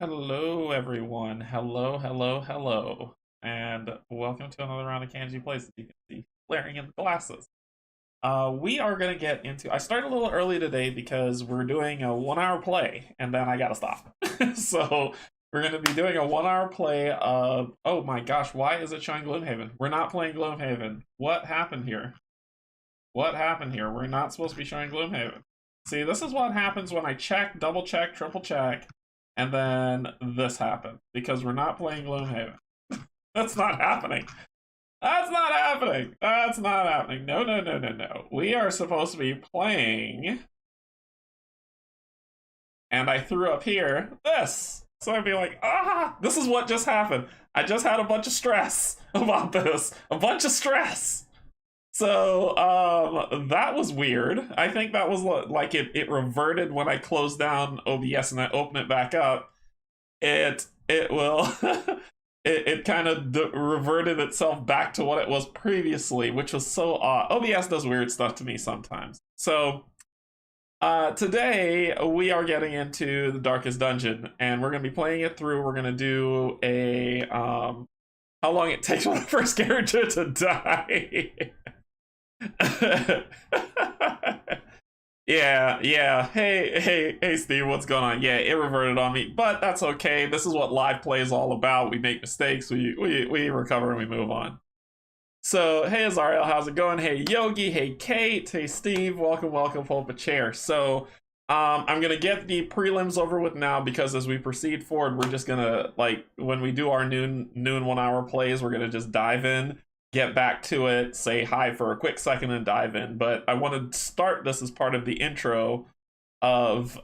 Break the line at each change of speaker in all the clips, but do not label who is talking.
Hello, everyone. Hello, hello, hello. And welcome to another round of Canje Plays, as you can see, flaring in the glasses. We are going to get into... I started a little early today because we're doing a 1 hour play, and then I gotta stop. So, we're going to be doing a 1 hour play of... Oh my gosh, why is it showing Gloomhaven? We're not playing Gloomhaven. What happened here? What happened here? We're not supposed to be showing Gloomhaven. See, this is what happens when I check, double check, triple check, and then this happened because we're not playing Gloomhaven. That's not happening. That's not happening. That's not happening. No, no, no, no, no. We are supposed to be playing. And I threw up here this. So I'd be like, this is what just happened. I just had a bunch of stress about this. A bunch of stress. So that was weird. I think that was like it reverted when I closed down OBS and I opened it back up. It will it kind of reverted itself back to what it was previously, which was so odd. OBS does weird stuff to me sometimes. So today we are getting into the Darkest Dungeon, and we're gonna be playing it through. We're gonna do a how long it takes for the first character to die. Yeah. Hey, Steve, what's going on? Yeah, it reverted on me, but that's okay. This is what live play is all about. We make mistakes, we recover, and we move on. So, hey, Azariel, how's it going? Hey, Yogi. Hey, Kate. Hey, Steve. Welcome. Pull up a chair. So, I'm gonna get the prelims over with now because as we proceed forward, we're just gonna like when we do our noon 1 hour plays, we're gonna just dive in, get back to it, say hi for a quick second, and dive in. But I want to start this as part of the intro of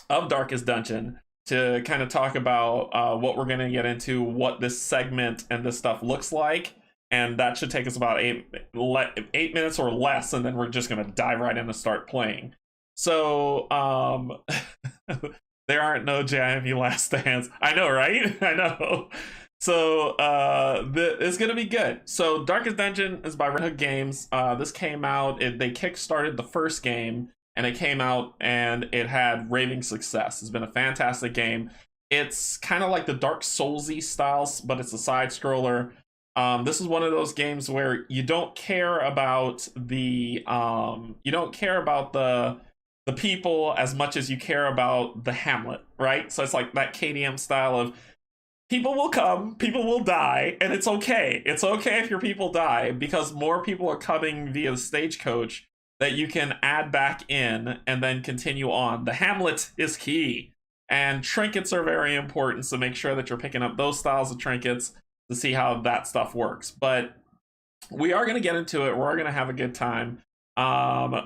Darkest Dungeon to kind of talk about what we're going to get into, what this segment and this stuff looks like, and that should take us about 8 minutes or less, and then we're just going to dive right in and start playing. So there aren't no JIME last stands. I know, right? I know. So it's gonna be good. So Darkest Dungeon is by Red Hook Games. This came out. They kickstarted the first game, and it came out, and it had raving success. It's been a fantastic game. It's kind of like the Dark Soulsy styles, but it's a side scroller. This is one of those games where you don't care about the the people as much as you care about the Hamlet, right? So it's like that KDM style of people will come, people will die, and it's okay. It's okay if your people die because more people are coming via the stagecoach that you can add back in and then continue on. The Hamlet is key, and trinkets are very important, so make sure that you're picking up those styles of trinkets to see how that stuff works. But we are going to get into it. We're going to have a good time.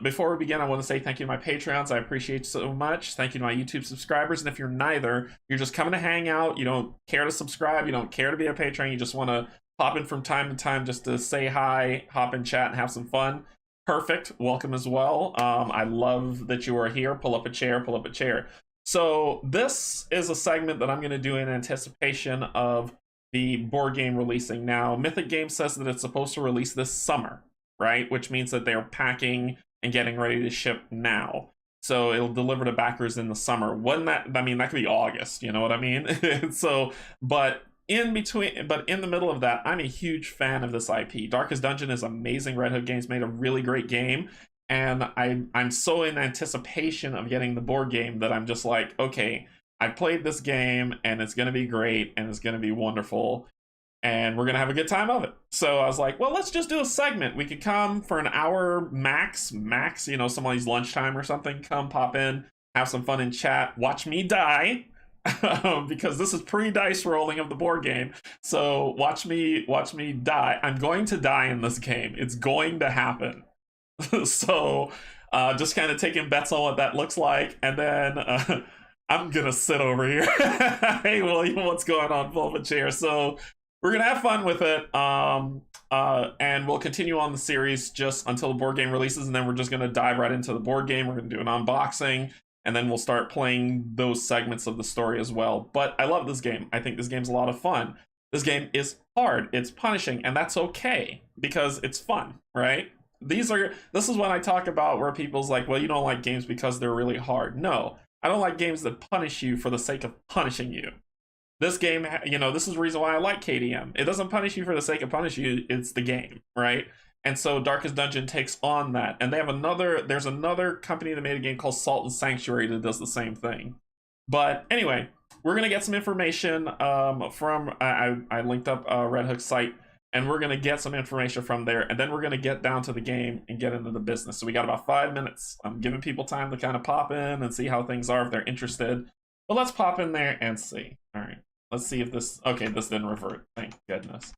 Before we begin, I want to say thank you to my Patreons. I appreciate so much. Thank you to my YouTube subscribers. And if you're neither, you're just coming to hang out, you don't care to subscribe, you don't care to be a patron, you just want to pop in from time to time just to say hi, hop in chat, and have some fun. Perfect. Welcome as well. I love that you are here. Pull up a chair. So this is a segment that I'm going to do in anticipation of the board game releasing. Now, Mythic Games says that it's supposed to release this summer, right? Which means that they're packing and getting ready to ship now. So it'll deliver to backers in the summer. Wouldn't that, I mean, that could be August, you know what I mean? So, but in the middle of that, I'm a huge fan of this IP. Darkest Dungeon is amazing. Red Hook Games made a really great game. And I'm so in anticipation of getting the board game that I'm just like, okay, I played this game and it's going to be great and it's going to be wonderful. And we're going to have a good time of it. So I was like, well, let's just do a segment. We could come for an hour max, you know, somebody's lunchtime or something. Come pop in, have some fun in chat, watch me die. Because this is pre-dice rolling of the board game. So watch me die. I'm going to die in this game. It's going to happen. So just kind of taking bets on what that looks like. And then I'm going to sit over here. Hey, William, what's going on? Pull up a chair. So we're gonna have fun with it, and we'll continue on the series just until the board game releases, and then we're just gonna dive right into the board game. We're gonna do an unboxing, and then we'll start playing those segments of the story as well. But I love this game. I think this game's a lot of fun. This game is hard, it's punishing, and that's okay, because it's fun, right? This is when I talk about where people's like, well, you don't like games because they're really hard. No, I don't like games that punish you for the sake of punishing you. This game, you know, this is the reason why I like KDM. It doesn't punish you for the sake of punish you. It's the game, right? And so Darkest Dungeon takes on that. And they have there's another company that made a game called Salt and Sanctuary that does the same thing. But anyway, we're going to get some information from, I linked up Red Hook's site, and we're going to get some information from there. And then we're going to get down to the game and get into the business. So we got about 5 minutes. I'm giving people time to kind of pop in and see how things are if they're interested. But let's pop in there and see. All right. Let's see if this, okay, this didn't revert. Thank goodness.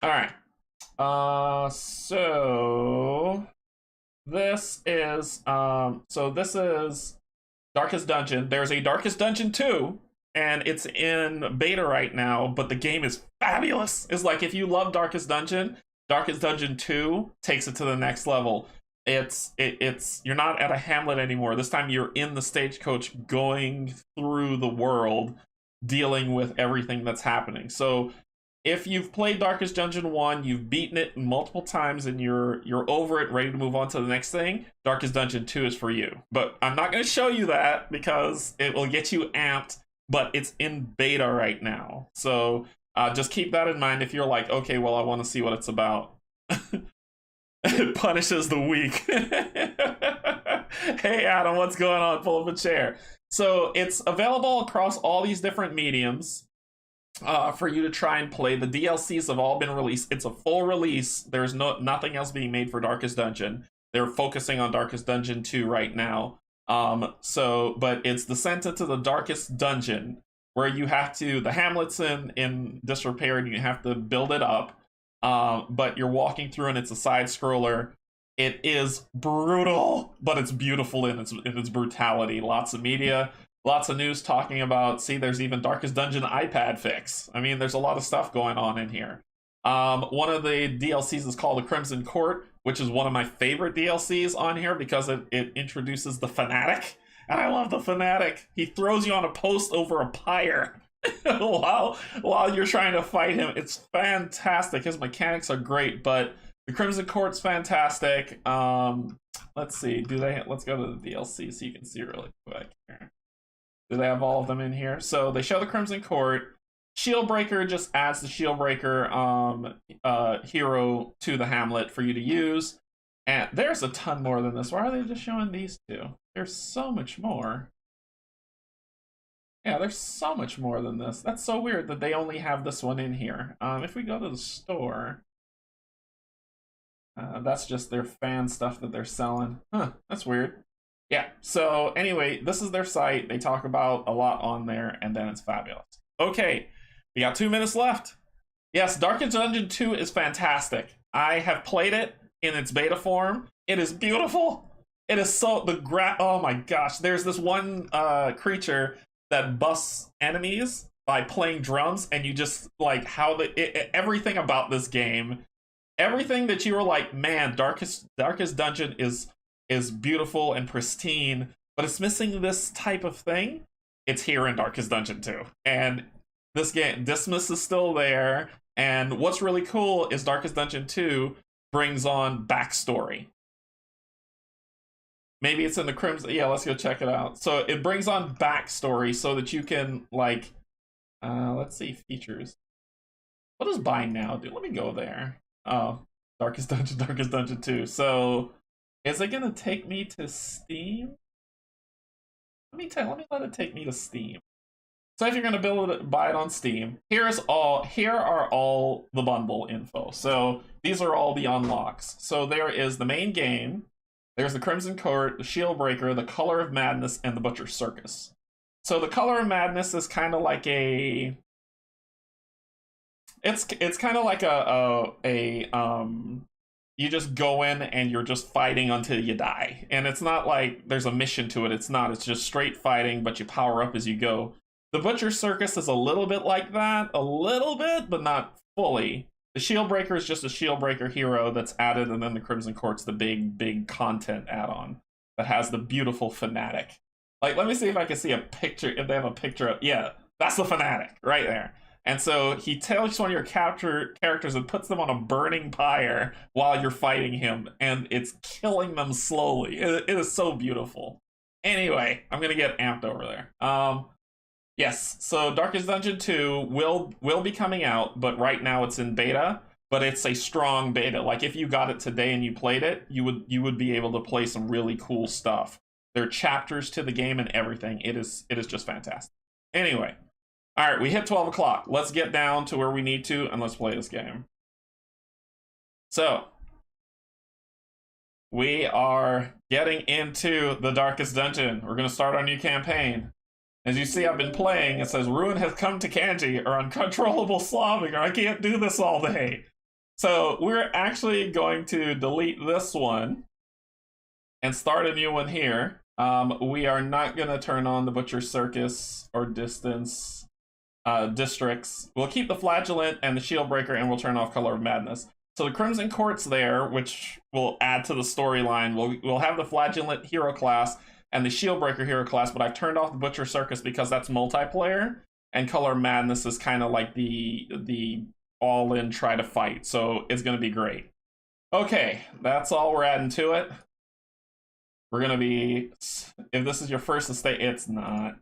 All right. So this is, this is Darkest Dungeon. There's a Darkest Dungeon 2, and it's in beta right now, but the game is fabulous. It's like, if you love Darkest Dungeon, Darkest Dungeon 2 takes it to the next level. It's you're not at a hamlet anymore. This time you're in the stagecoach going through the world, dealing with everything that's happening. So if you've played Darkest Dungeon 1, you've beaten it multiple times, and you're over it, ready to move on to the next thing, Darkest Dungeon 2 is for you. But I'm not going to show you that because it will get you amped, but it's in beta right now. So just keep that in mind if you're like, okay, well, I want to see what it's about. It punishes the weak. Hey, Adam, what's going on? Pull up a chair. So it's available across all these different mediums for you to try and play. The DLCs have all been released. It's a full release. There's nothing else being made for Darkest Dungeon. They're focusing on Darkest Dungeon 2 right now. But it's descent into the Darkest Dungeon, where you have to, the hamlet's in disrepair, and you have to build it up. But you're walking through, and it's a side scroller. It is brutal, but it's beautiful in its brutality. Lots of media, lots of news talking about, see, there's even Darkest Dungeon iPad fix. I mean, there's a lot of stuff going on in here. One of the DLCs is called the Crimson Court, which is one of my favorite DLCs on here because it introduces the Fanatic. And I love the Fanatic. He throws you on a post over a pyre while you're trying to fight him. It's fantastic. His mechanics are great, but the Crimson Court's fantastic. Let's see. Let's go to the DLC so you can see really quick here. Do they have all of them in here? So they show the Crimson Court. Shieldbreaker just adds the Shieldbreaker hero to the Hamlet for you to use. And there's a ton more than this. Why are they just showing these two? There's so much more. Yeah, there's so much more than this. That's so weird that they only have this one in here. If we go to the store, that's just their fan stuff that they're selling. Huh, that's weird. Yeah, so anyway, this is their site. They talk about a lot on there, and then it's fabulous. Okay, we got 2 minutes left. Yes, Darkest Dungeon 2 is fantastic. I have played it in its beta form. It is beautiful. It is so, oh my gosh. There's this one creature that busts enemies by playing drums, and you just, like, everything about this game, everything that you were like, man, Darkest Dungeon is beautiful and pristine, but it's missing this type of thing. It's here in Darkest Dungeon 2. And this game, Dismas is still there, and what's really cool is Darkest Dungeon 2 brings on backstory. Maybe it's in the Crimson, yeah, let's go check it out. So it brings on backstory so that you can, like, let's see, features. What does buy now do? Let me go there. Oh, Darkest Dungeon 2. So is it gonna take me to Steam? Let me let it take me to Steam. So if you're gonna buy it on Steam, here are all the bundle info. So these are all the unlocks. So there is the main game, there's the Crimson Court, the Shieldbreaker, the Color of Madness, and the Butcher's Circus. So the Color of Madness is kind of like a, it's kind of like you just go in and you're just fighting until you die. And it's not like there's a mission to it. It's just straight fighting, but you power up as you go. The Butcher's Circus is a little bit like that, a little bit, but not fully. The Shieldbreaker is just a Shieldbreaker hero that's added, and then the Crimson Court's the big content add-on that has the beautiful Fanatic. Like, let me see if I can see a picture, if they have a picture of, yeah, that's the Fanatic right there. And so he takes one of your characters and puts them on a burning pyre while you're fighting him, and it's killing them slowly. It is so beautiful. Anyway, I'm gonna get amped over there. Yes, so Darkest Dungeon 2 will be coming out, but right now it's in beta, but it's a strong beta. Like if you got it today and you played it, you would be able to play some really cool stuff. There are chapters to the game and everything. It is just fantastic. Anyway, all right, we hit 12 o'clock. Let's get down to where we need to and let's play this game. So, we are getting into the Darkest Dungeon. We're going to start our new campaign. As you see, I've been playing. It says, Ruin has come to Canje, or uncontrollable slobbing, or I can't do this all day. So we're actually going to delete this one and start a new one here. We are not going to turn on the Butcher Circus or Distance districts. We'll keep the Flagellant and the Shield Breaker, and we'll turn off Color of Madness. So the Crimson Court's there, which will add to the storyline. We'll have the Flagellant hero class and the Shieldbreaker hero class, but I've turned off the Butcher Circus because that's multiplayer, and Color Madness is kind of like the all-in try to fight, so it's going to be great. Okay, that's all we're adding to it. We're going to be, if this is your first estate, it's not.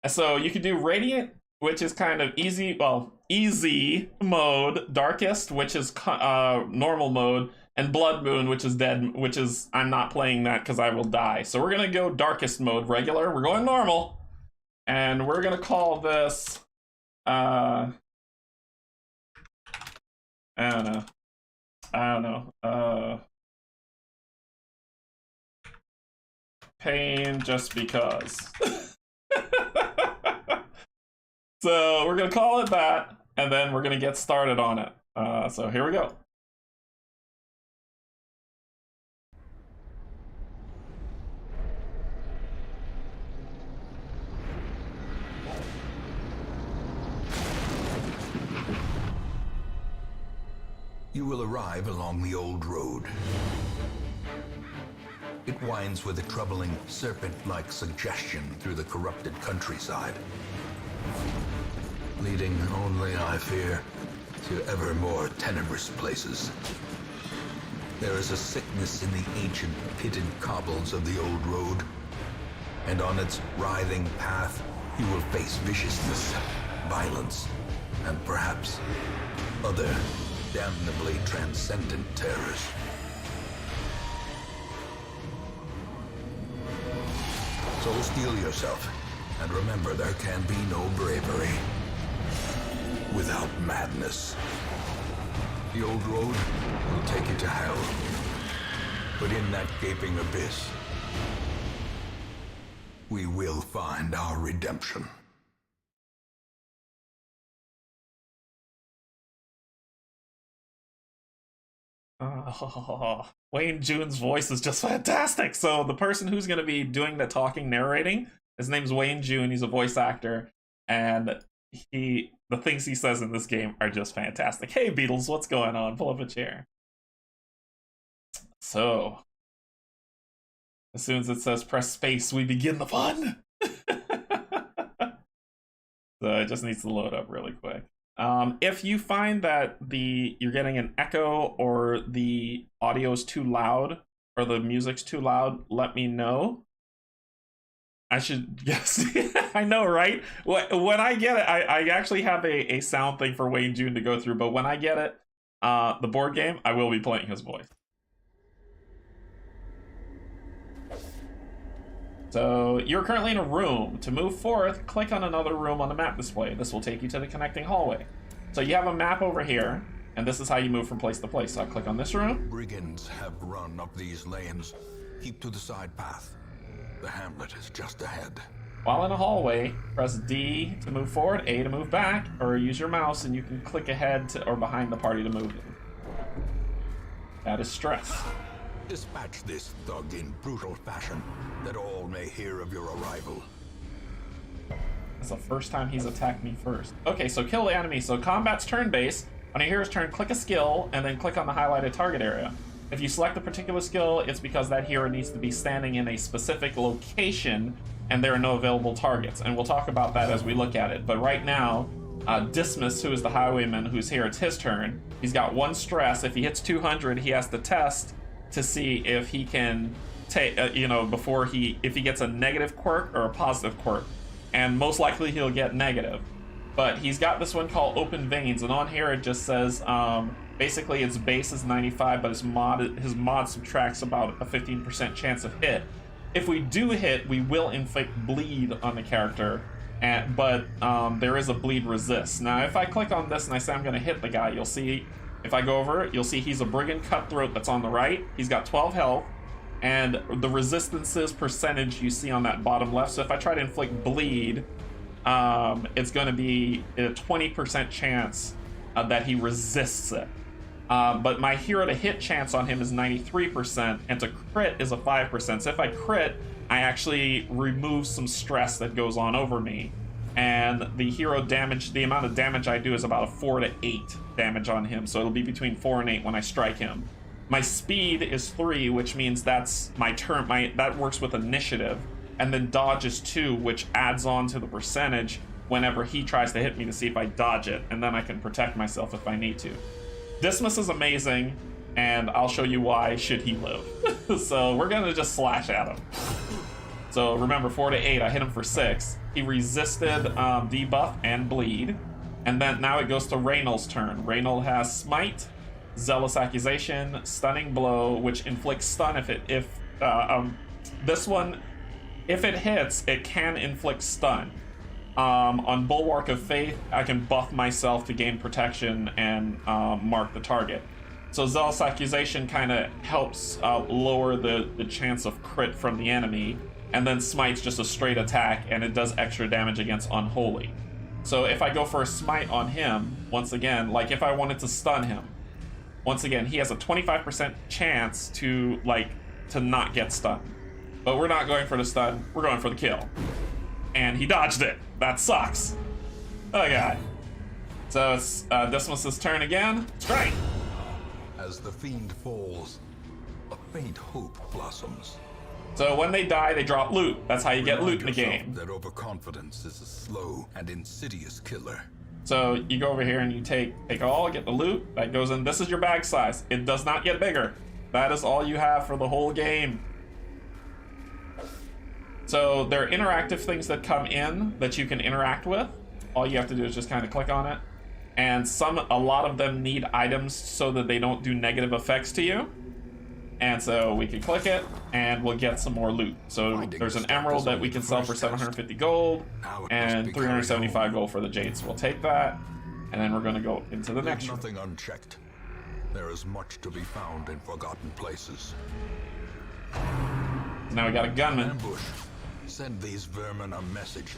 So you can do Radiant, which is kind of easy, well, easy mode, Darkest, which is normal mode, and Blood Moon, which is dead, which is, I'm not playing that because I will die. So we're gonna go Darkest mode, regular, we're going normal, and we're gonna call this, I don't know, Pain Just Because. So we're gonna call it that, and then we're gonna get started on it. So here we go.
You will arrive along the old road. It winds with a troubling serpent-like suggestion through the corrupted countryside, leading only, I fear, to ever more tenebrous places. There is a sickness in the ancient pitted cobbles of the old road, and on its writhing path you will face viciousness, violence, and perhaps other damnably transcendent terrors. So steel yourself, and remember there can be no bravery without madness. The old road will take you to hell, but in that gaping abyss, we will find our redemption.
Oh, Wayne June's voice is just fantastic. So the person who's going to be doing the talking, narrating, his name's Wayne June. He's a voice actor, and the things he says in this game are just fantastic. Hey Beatles, what's going on? Pull up a chair. So as soon as it says press space, we begin the fun. So it just needs to load up really quick. If you find that you're getting an echo or the audio's too loud or the music's too loud, let me know. I should guess. I know, right? When I get it, I actually have a sound thing for Wayne June to go through, but when I get it, the board game, I will be playing his voice. So you're currently in a room. To move forth, click on another room on the map display. This will take you to the connecting hallway. So you have a map over here, and this is how you move from place to place. So I click on this room.
Brigands have run up these lanes. Keep to the side path. The hamlet is just ahead.
While in a hallway, press D to move forward, A to move back, or use your mouse and you can click ahead to, or behind the party to move them. That is stress.
Dispatch this thug in brutal fashion, that all may hear of your arrival.
That's the first time he's attacked me first. Okay, so kill the enemy. So combat's turn-based. On a hero's turn, click a skill, and then click on the highlighted target area. If you select a particular skill, it's because that hero needs to be standing in a specific location, and there are no available targets. And we'll talk about that as we look at it. But right now, Dismas, who is the highwayman who's here, it's his turn. He's got 1 stress. If he hits 200, he has to test to see if he can take, you know, before if he gets a negative quirk or a positive quirk, and most likely he'll get negative. But he's got this one called Open Veins, and on here it just says basically its base is 95, but his mod subtracts about a 15% chance of hit. If we do hit, we will inflict bleed on the character, but there is a bleed resist. Now, if I click on this and I say I'm going to hit the guy, you'll see, if I go over it, you'll see he's a Brigand Cutthroat that's on the right. He's got 12 health, and the resistances percentage you see on that bottom left. So if I try to inflict bleed, it's going to be a 20% chance that he resists it. But my hero to hit chance on him is 93%, and to crit is a 5%. So if I crit, I actually remove some stress that goes on over me. And the hero damage, the amount of damage I do is about a 4 to 8 damage on him. So it'll be between 4 and 8 when I strike him. My speed is 3, which means that's my turn. That works with initiative. And then dodge is 2, which adds on to the percentage whenever he tries to hit me to see if I dodge it. And then I can protect myself if I need to. Dismas is amazing, and I'll show you why should he live. So we're gonna just slash at him. So remember, 4 to 8, I hit him for 6. He resisted debuff and bleed. And then now it goes to Reynolds' turn. Reynolds has Smite, Zealous Accusation, Stunning Blow, which inflicts stun if this one, if it hits, it can inflict stun. On Bulwark of Faith, I can buff myself to gain protection and mark the target. So Zealous Accusation kind of helps lower the chance of crit from the enemy, and then Smite's just a straight attack, and it does extra damage against Unholy. So if I go for a Smite on him, once again, like if I wanted to stun him, once again, he has a 25% chance to not get stunned. But we're not going for the stun, we're going for the kill. And he dodged it. That sucks. Oh god. So it's Dismas' turn again. Strike!
As the fiend falls, a faint hope blossoms.
So when they die, they drop loot. That's how you get loot in the game.
That overconfidence is a slow and insidious killer.
So you go over here and you take all, get the loot. That goes in. This is your bag size. It does not get bigger. That is all you have for the whole game. So there are interactive things that come in that you can interact with. All you have to do is just kind of click on it. And a lot of them need items so that they don't do negative effects to you. And so we can click it and we'll get some more loot. So there's an emerald that we can sell for 750 gold and 375 gold for the jade. So we'll take that, and then we're going to go into the next room.
Nothing unchecked. There is much to be found in forgotten places.
Now we got a gunman.
Ambush. Send these vermin a message.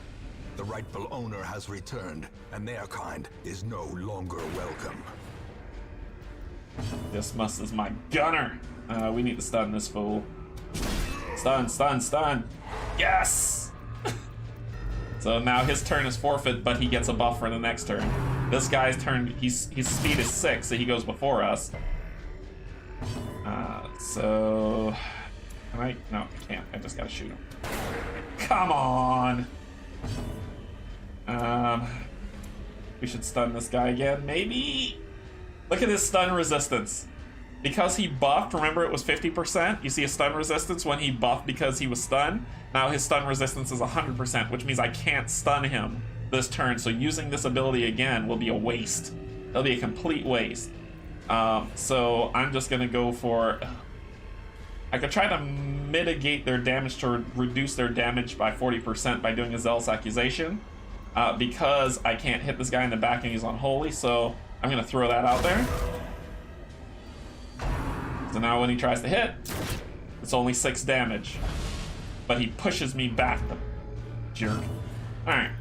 The rightful owner has returned, and their kind is no longer welcome.
Dismas is my gunner. We need to stun this fool. Stun, stun, stun. Yes! So now his turn is forfeit, but he gets a buff for the next turn. This guy's turn, his speed is 6, so he goes before us. So... No, I can't. I just gotta shoot him. Come on! We should stun this guy again, maybe? Look at his stun resistance. Because he buffed, remember it was 50%? You see a stun resistance when he buffed because he was stunned? Now his stun resistance is 100%, which means I can't stun him this turn, so using this ability again will be a waste. It'll be a complete waste. So I'm just gonna go for... I could try to mitigate their damage to reduce their damage by 40% by doing a Zealous Accusation. Because I can't hit this guy in the back and he's unholy, so I'm gonna throw that out there. So now when he tries to hit, it's only 6 damage. But he pushes me back, the jerk. Alright.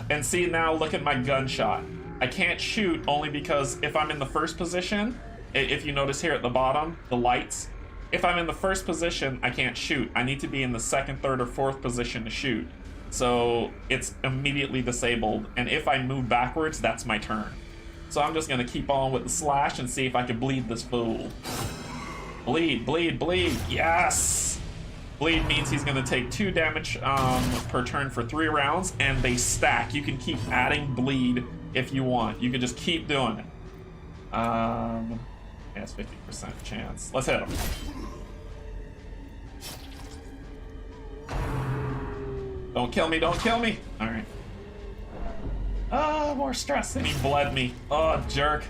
And see, now look at my gunshot. I can't shoot only because if I'm in the first position, if you notice here at the bottom, the lights, if I'm in the first position, I can't shoot. I need to be in the second, third, or fourth position to shoot. So it's immediately disabled, and if I move backwards, that's my turn. So I'm just gonna keep on with the slash and see if I can bleed this fool. Bleed, bleed, bleed, yes! Bleed means he's gonna take 2 damage per turn for 3 rounds, and they stack. You can keep adding bleed if you want. You can just keep doing it. Yeah, it's 50% chance. Let's hit him. Don't kill me, don't kill me. All right. Oh, more stress. And he bled me. Oh, jerk.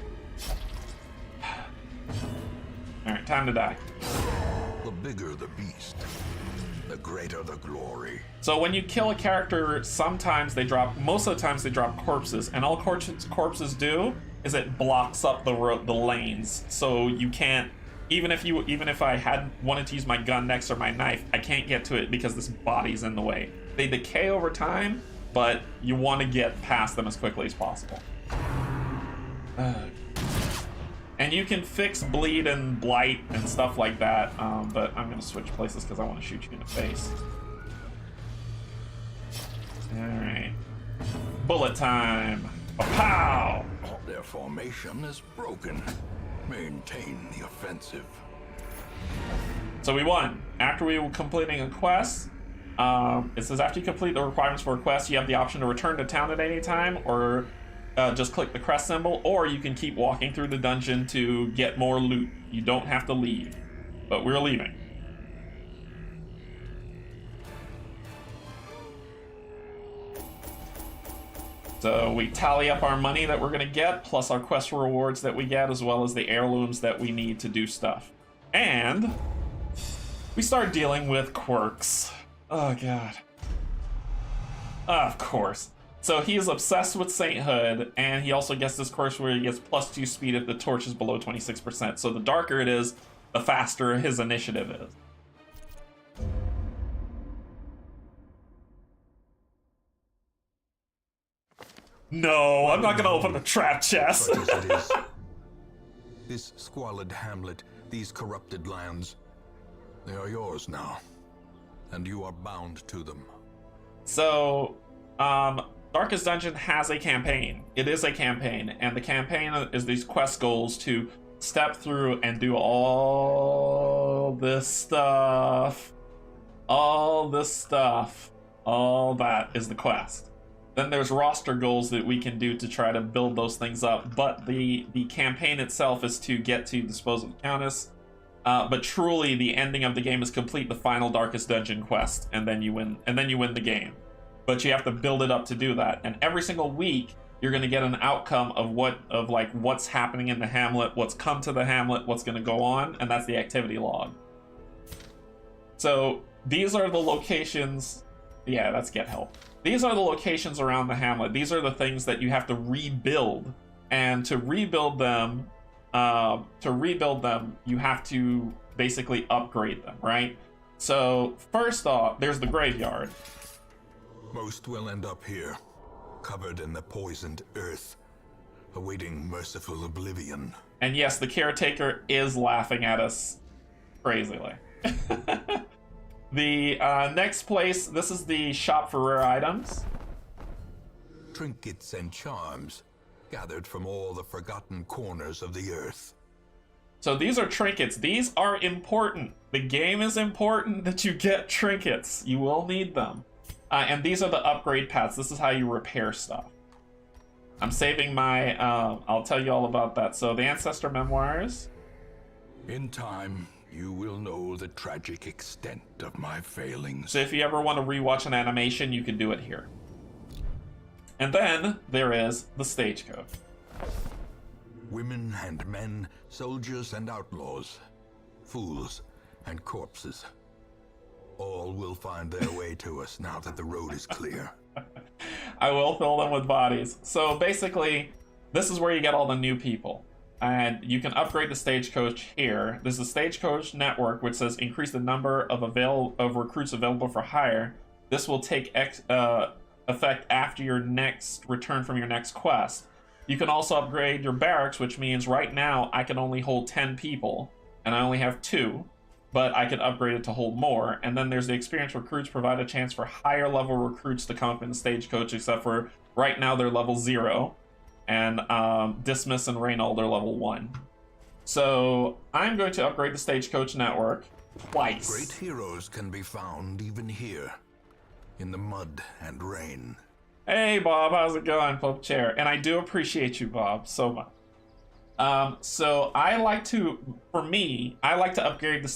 All right, time to die.
The bigger the beast, the greater the glory.
So when you kill a character, sometimes they drop, most of the times they drop corpses, and all corpses do is it blocks up the lanes, so you can't, even if I had wanted to use my gun next or my knife, I can't get to it because this body's in the way. They decay over time, but you want to get past them as quickly as possible. And you can fix bleed and blight and stuff like that, but I'm gonna switch places because I want to shoot you in the face. Alright. Bullet time. Pow!
Their formation is broken. Maintain the offensive.
So we won. After we were completing a quest, it says after you complete the requirements for a quest, you have the option to return to town at any time, or just click the crest symbol, or you can keep walking through the dungeon to get more loot. You don't have to leave, but we're leaving. So we tally up our money that we're gonna get, plus our quest rewards that we get, as well as the heirlooms that we need to do stuff. And we start dealing with quirks. Oh god. Of course. So he is obsessed with sainthood, and he also gets this quirk where he gets +2 speed if the torch is below 26%. So the darker it is, the faster his initiative is. No, I'm not gonna open the trap chest.
Such as it is. This squalid hamlet, these corrupted lands, they are yours now, and you are bound to them.
So, Darkest Dungeon has a campaign. It is a campaign, and the campaign is these quest goals to step through and do all this stuff. All this stuff. All that is the quest. Then there's roster goals that we can do to try to build those things up, but the campaign itself is to get to dispose of the Countess. But truly, the ending of the game is complete the final Darkest Dungeon quest, and then you win. And then you win the game. But you have to build it up to do that. And every single week, you're going to get an outcome of what's happening in the hamlet, what's come to the hamlet, what's going to go on, and that's the activity log. So these are the locations. Yeah, that's get help. These are the locations around the hamlet. These are the things that you have to rebuild, and to rebuild them, you have to basically upgrade them, right? So first off, there's the graveyard.
Most will end up here, covered in the poisoned earth, awaiting merciful oblivion.
And yes, the caretaker is laughing at us crazily. The next place, this is the shop for rare items.
Trinkets and charms, gathered from all the forgotten corners of the earth.
So these are trinkets. These are important. The game is important that you get trinkets. You will need them. And these are the upgrade paths. This is how you repair stuff. I'm saving my, I'll tell you all about that. So the Ancestor Memoirs.
In time, you will know the tragic extent of my failings.
So if you ever want to rewatch an animation, you can do it here. And then there is the Stagecoach.
Women and men, soldiers and outlaws, fools and corpses. All will find their way to us now that the road is clear.
I will fill them with bodies. So basically, this is where you get all the new people. And you can upgrade the Stagecoach here. This is Stagecoach Network, which says increase the number of recruits available for hire. This will take effect after your next return from your next quest. You can also upgrade your barracks, which means right now I can only hold 10 people, and I only have 2, but I can upgrade it to hold more. And then there's the experienced recruits, provide a chance for higher level recruits to come up in the Stagecoach, except for right now they're level 0. And Dismiss and Reynold are level 1. So I'm going to upgrade the Stagecoach Network twice.
Great heroes can be found even here, in the mud and rain.
Hey Bob, how's it going, Pope Chair? And I do appreciate you, Bob, so much. So I like to upgrade the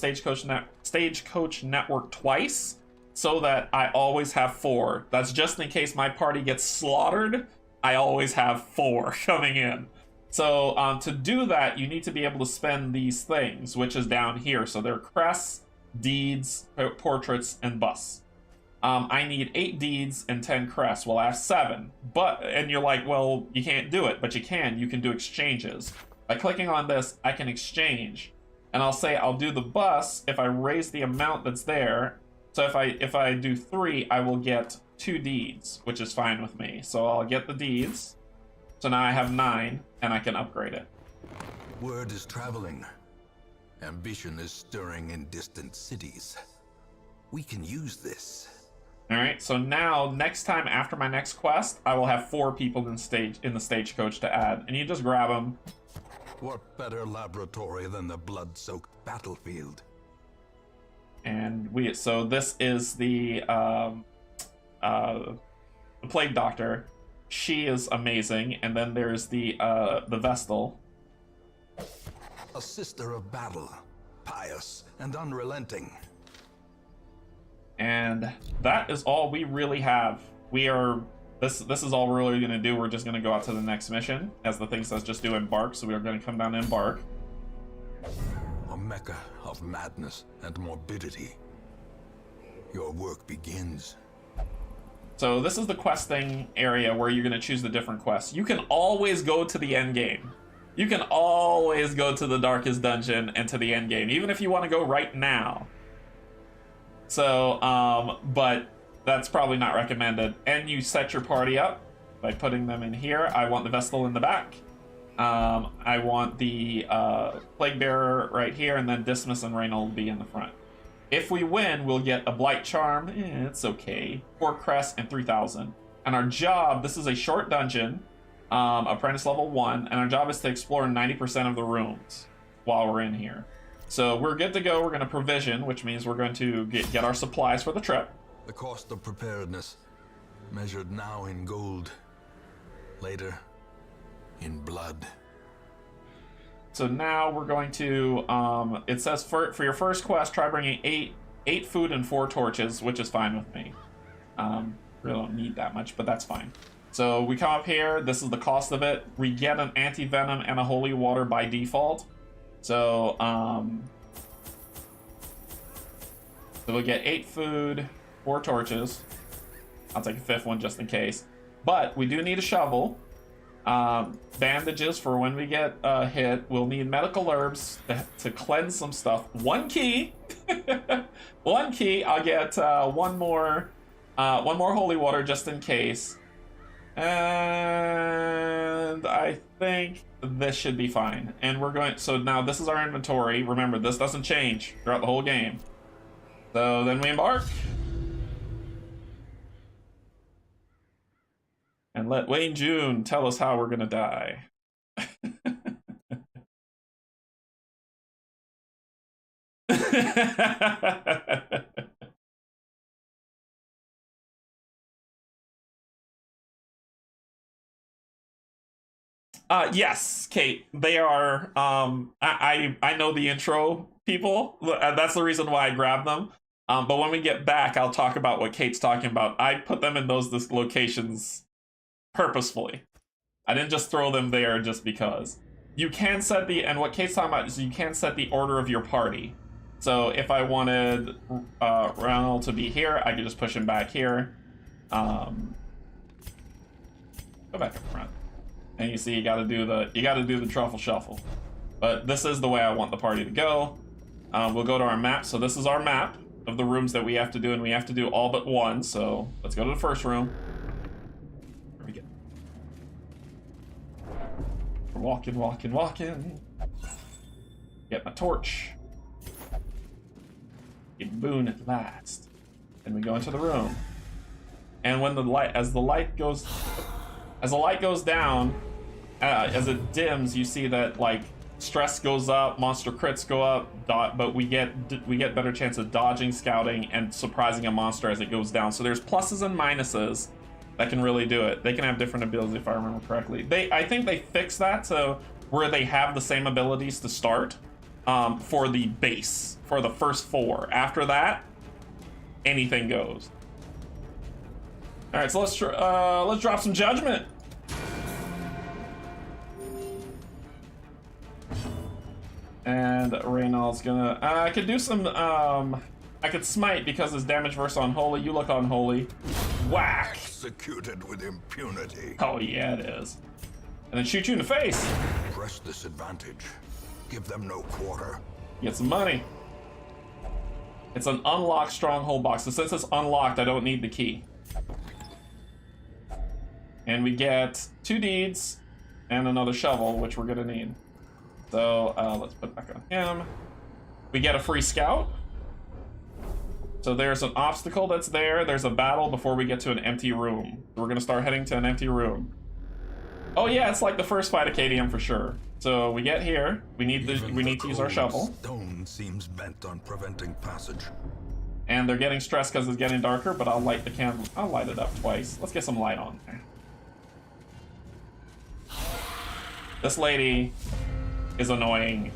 Stagecoach Network twice. so that I always have 4. That's just in case my party gets slaughtered. I always have 4 coming in. So to do that, you need to be able to spend these things, which is down here. So they're crests, deeds, portraits, and busts. I need 8 deeds and 10 crests. Well, I have 7. And you're like, well, you can't do it, but you can. You can do exchanges. By clicking on this, I can exchange. And I'll say I'll do the bust if I raise the amount that's there. So if I do 3, I will get 2 deeds, which is fine with me. So I'll get the deeds. So now I have 9, and I can upgrade it.
Word is traveling. Ambition is stirring in distant cities. We can use this.
All right, so now next time after my next quest, I will have 4 people in the stagecoach to add, and you just grab them.
What better laboratory than the blood-soaked battlefield?
And so this is the plague doctor. She is amazing, and then there's the Vestal.
A sister of battle, pious and unrelenting.
And that is all we really have. This is all we're really gonna do. We're just gonna go out to the next mission, as the thing says just do embark, so we are gonna come down and embark.
A mecca of madness and morbidity. Your work begins.
So this is the questing area where you're gonna choose the different quests. You can always go to the end game. You can always go to the darkest dungeon and to the end game, even if you want to go right now. So, but that's probably not recommended. And you set your party up by putting them in here. I want the Vestal in the back. I want the Plague Bearer right here, and then Dismas and Reynold will be in the front. If we win, we'll get a Blight Charm. It's okay. 4 crests and 3,000. And our job, this is a short dungeon, apprentice level 1, and our job is to explore 90% of the rooms while we're in here. So we're good to go. We're going to provision, which means we're going to get our supplies for the trip.
The cost of preparedness, measured now in gold, later in blood.
So now we're going to, it says for your first quest, try bringing 8 food and 4 torches, which is fine with me. Really don't need that much, but that's fine. So we come up here, this is the cost of it. We get an anti-venom and a holy water by default. So, we'll get 8 food, 4 torches. I'll take a 5th one just in case. But we do need a shovel. Bandages for when we get hit. We'll need medical herbs to cleanse some stuff. 1 key. 1 key. I'll get one more holy water just in case. And I think this should be fine. And we're going, so now this is our inventory. Remember, this doesn't change throughout the whole game. So then we embark. And let Wayne June tell us how we're gonna die. Yes, Kate. They are. I know the intro people. That's the reason why I grabbed them. But when we get back, I'll talk about what Kate's talking about. I put them in those locations purposefully. I didn't just throw them there just because. You can set and what Kate's talking about is you can set the order of your party. So if I wanted Ronald to be here, I could just push him back here. Go back up front. And you see you gotta do the truffle shuffle. But this is the way I want the party to go. We'll go to our map. So this is our map of the rooms that we have to do, and we have to do all but one. So let's go to the first room. Here we go. We're walking. Get my torch. Get boon at last. Then we go into the room. And when as the light goes down, as it dims, you see that like stress goes up, monster crits go up, but we get better chance of dodging, scouting, and surprising a monster as it goes down. So there's pluses and minuses that can really do it. They can have different abilities if I remember correctly. I think they fixed that to where they have the same abilities to start for the base, for the first 4. After that, anything goes. All right, so let's drop some judgment. And Reynald's gonna. I could do some. I could smite because his damage versus unholy. You look unholy. Whack.
Executed with impunity.
Oh yeah, it is. And then shoot you in the face.
Press this advantage. Give them no quarter.
Get some money. It's an unlocked stronghold box. So since it's unlocked, I don't need the key. And we get 2 deeds and another shovel, which we're gonna need. So let's put it back on him. We get a free scout. So there's an obstacle that's there. There's a battle before we get to an empty room. So we're gonna start heading to an empty room. Oh yeah, it's like the first fight at KDM for sure. So we get here. We need to use our shovel.
Stone seems bent on preventing passage.
And they're getting stressed because it's getting darker. But I'll light the candle. I'll light it up twice. Let's get some light on there. This lady is annoying.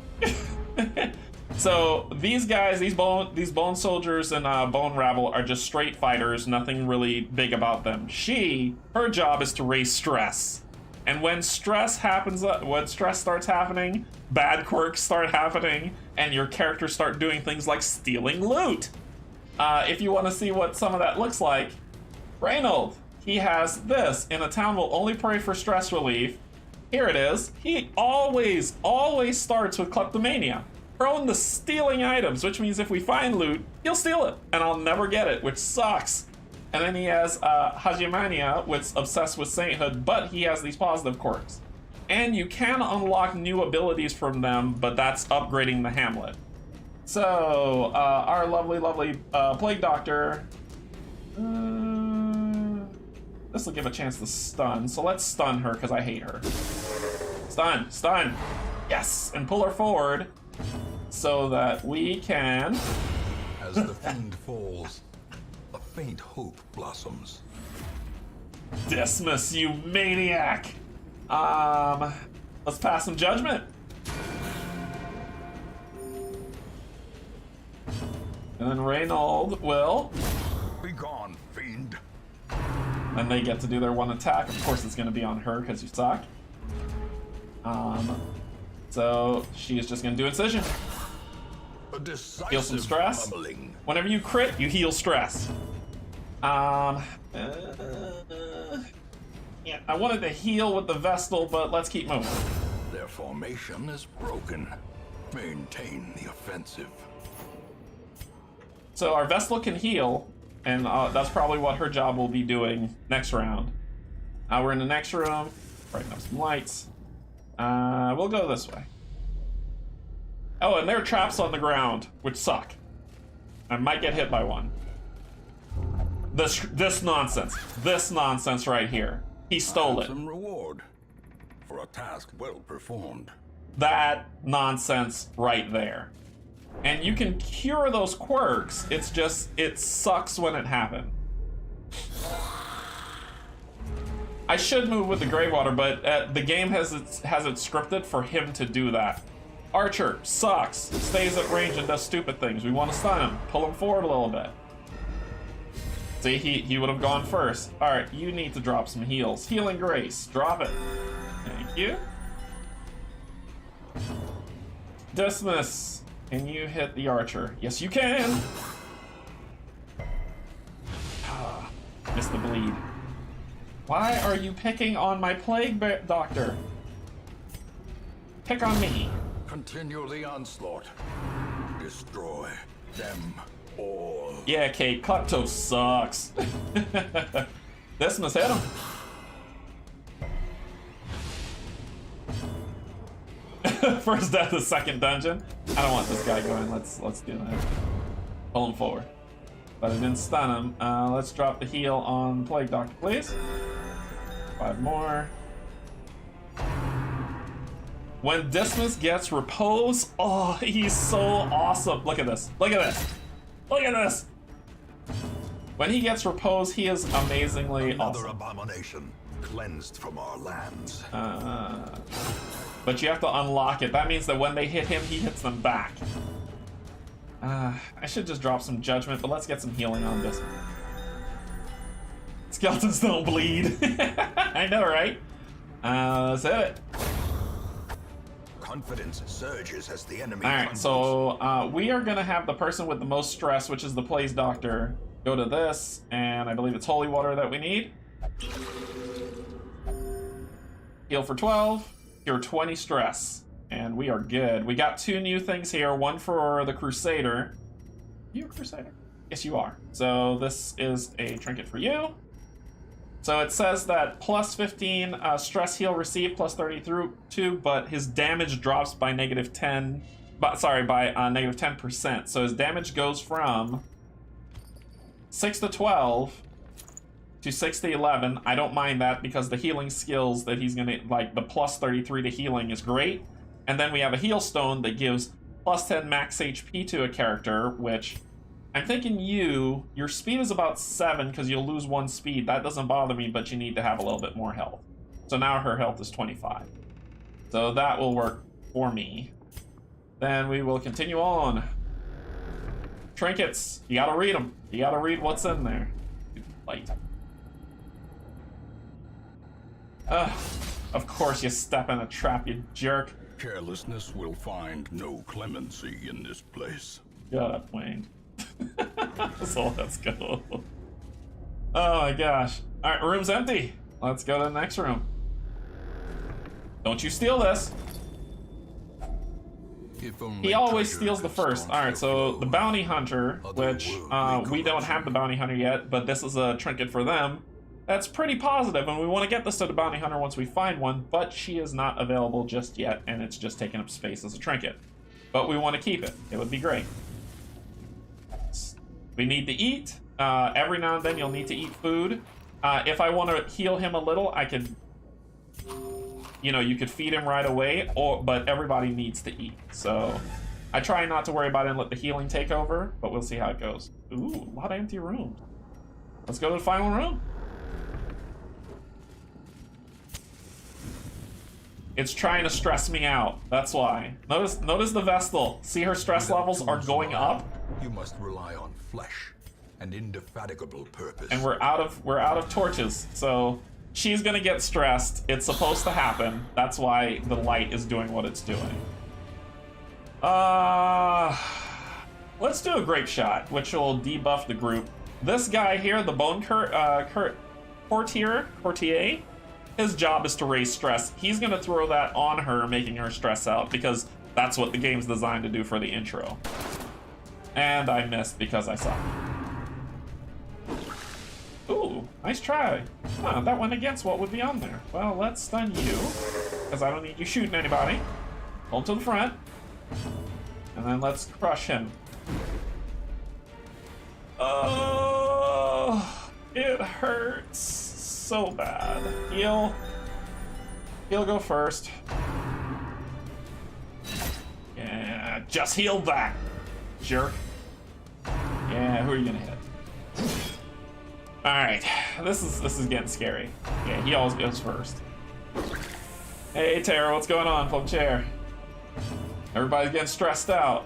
So these guys, these bone soldiers and bone rabble are just straight fighters, nothing really big about them. Her job is to raise stress. And when stress starts happening, bad quirks start happening, and your characters start doing things like stealing loot. If you want to see what some of that looks like, Reynald, he has this. In a town will only pray for stress relief. Here it is. He always starts with kleptomania. Prone to stealing items, which means if we find loot, he'll steal it, and I'll never get it, which sucks. And then he has Hajimania, which is obsessed with sainthood, but he has these positive quirks. And you can unlock new abilities from them, but that's upgrading the Hamlet. So, our lovely Plague Doctor. This will give a chance to stun, so let's stun her, because I hate her. Stun! Yes! And pull her forward, so that we can...
As the fiend falls, a faint hope blossoms.
Dismas, you maniac! Let's pass some judgment. And then Reynald will...
Be gone, fiend.
And they get to do their one attack. Of course it's gonna be on her, because you suck. So she is just gonna do incision. Heal some stress.
Bubbling.
Whenever you crit, you heal stress. Yeah, I wanted to heal with the Vestal, but let's keep moving.
Their formation is broken. Maintain the offensive.
So our Vestal can heal, and that's probably what her job will be doing next round. We're in the next room. Brighten up some lights. We'll go this way. Oh, and there are traps on the ground, which suck. I might get hit by one. This nonsense right here. He stole it.
Some reward for a task well performed.
That nonsense right there. And you can cure those quirks. It's just, it sucks when it happens. I should move with the Greywater, but the game has it scripted for him to do that. Archer sucks. Stays at range and does stupid things. We want to stun him. Pull him forward a little bit. See, he would have gone first. All right, you need to drop some heals. Healing Grace. Drop it. Thank you. Dismas. Can you hit the Archer? Yes, you can. Missed the bleed. Why are you picking on my Plague Doctor? Pick on me.
Continue the onslaught. Destroy them all.
Yeah, Kate, Klepto sucks. Dismas hit him. First death of second dungeon. I don't want this guy going. Let's do that. Pull him forward. But I didn't stun him. Let's drop the heal on Plague Doctor, please. 5 more. When Dismas gets repose, oh, he's so awesome. Look at this. Look at this. Look at this. When he gets repose, he is amazingly
Another
awesome.
abomination cleansed from our lands.
But you have to unlock it. That means that when they hit him, he hits them back. I should just drop some judgment, but let's get some healing on this. Skeletons don't bleed. I know, right? Let's hit it.
Confidence surges as the enemy.
Alright, so we are gonna have the person with the most stress, which is the Plague Doctor, go to this, and I believe it's holy water that we need. Heal for 12, cure 20 stress, and we are good. We got 2 new things here, one for the Crusader. Are you a Crusader? Yes, you are. So this is a trinket for you. So it says that plus 15 stress heal received, plus 32, but his damage drops by negative 10, by negative 10%. So his damage goes from 6 to 12 to 6 to 11. I don't mind that because the healing skills that he's gonna, like the plus 33 to healing is great. And then we have a heal stone that gives plus 10 max HP to a character, which I'm thinking your speed is about 7 because you'll lose 1 speed. That doesn't bother me, but you need to have a little bit more health. So now her health is 25. So that will work for me. Then we will continue on. Trinkets. You gotta read them. You gotta read what's in there. Light. Of course you step in a trap, you jerk.
Carelessness will find no clemency in this place.
Shut up, Wayne. So let's go. Oh my gosh. Alright, room's empty. Let's go to the next room. Don't you steal this. He always steals the first. Alright, so the bounty hunter, which we don't have the bounty hunter yet, but this is a trinket for them. That's pretty positive, and we want to get this to the bounty hunter once we find one, but she is not available just yet, and it's just taking up space as a trinket. But we want to keep it. It would be great. We need to eat. Every now and then you'll need to eat food. If I want to heal him a little, I could, you know, you could feed him right away, but everybody needs to eat. So I try not to worry about it and let the healing take over, but we'll see how it goes. Ooh, a lot of empty rooms. Let's go to the final room. It's trying to stress me out. That's why. Notice the Vestal. See, her stress levels are going up.
You must rely on flesh and indefatigable purpose.
And we're out of torches, so she's gonna get stressed. It's supposed to happen. That's why the light is doing what it's doing. Let's do a grape shot, which will debuff the group. This guy here, the bone courtier, his job is to raise stress. He's gonna throw that on her, making her stress out, because that's what the game's designed to do for the intro. And I missed because I suck. Ooh, nice try. Huh, that went against what would be on there. Well, let's stun you, because I don't need you shooting anybody. Hold to the front. And then let's crush him. Oh, it hurts so bad. He'll go first. Yeah, just heal that, jerk. Yeah, who are you gonna hit? All right, this is getting scary. Yeah, he always goes first. Hey, Tara, what's going on? Pull up a chair. Everybody's getting stressed out.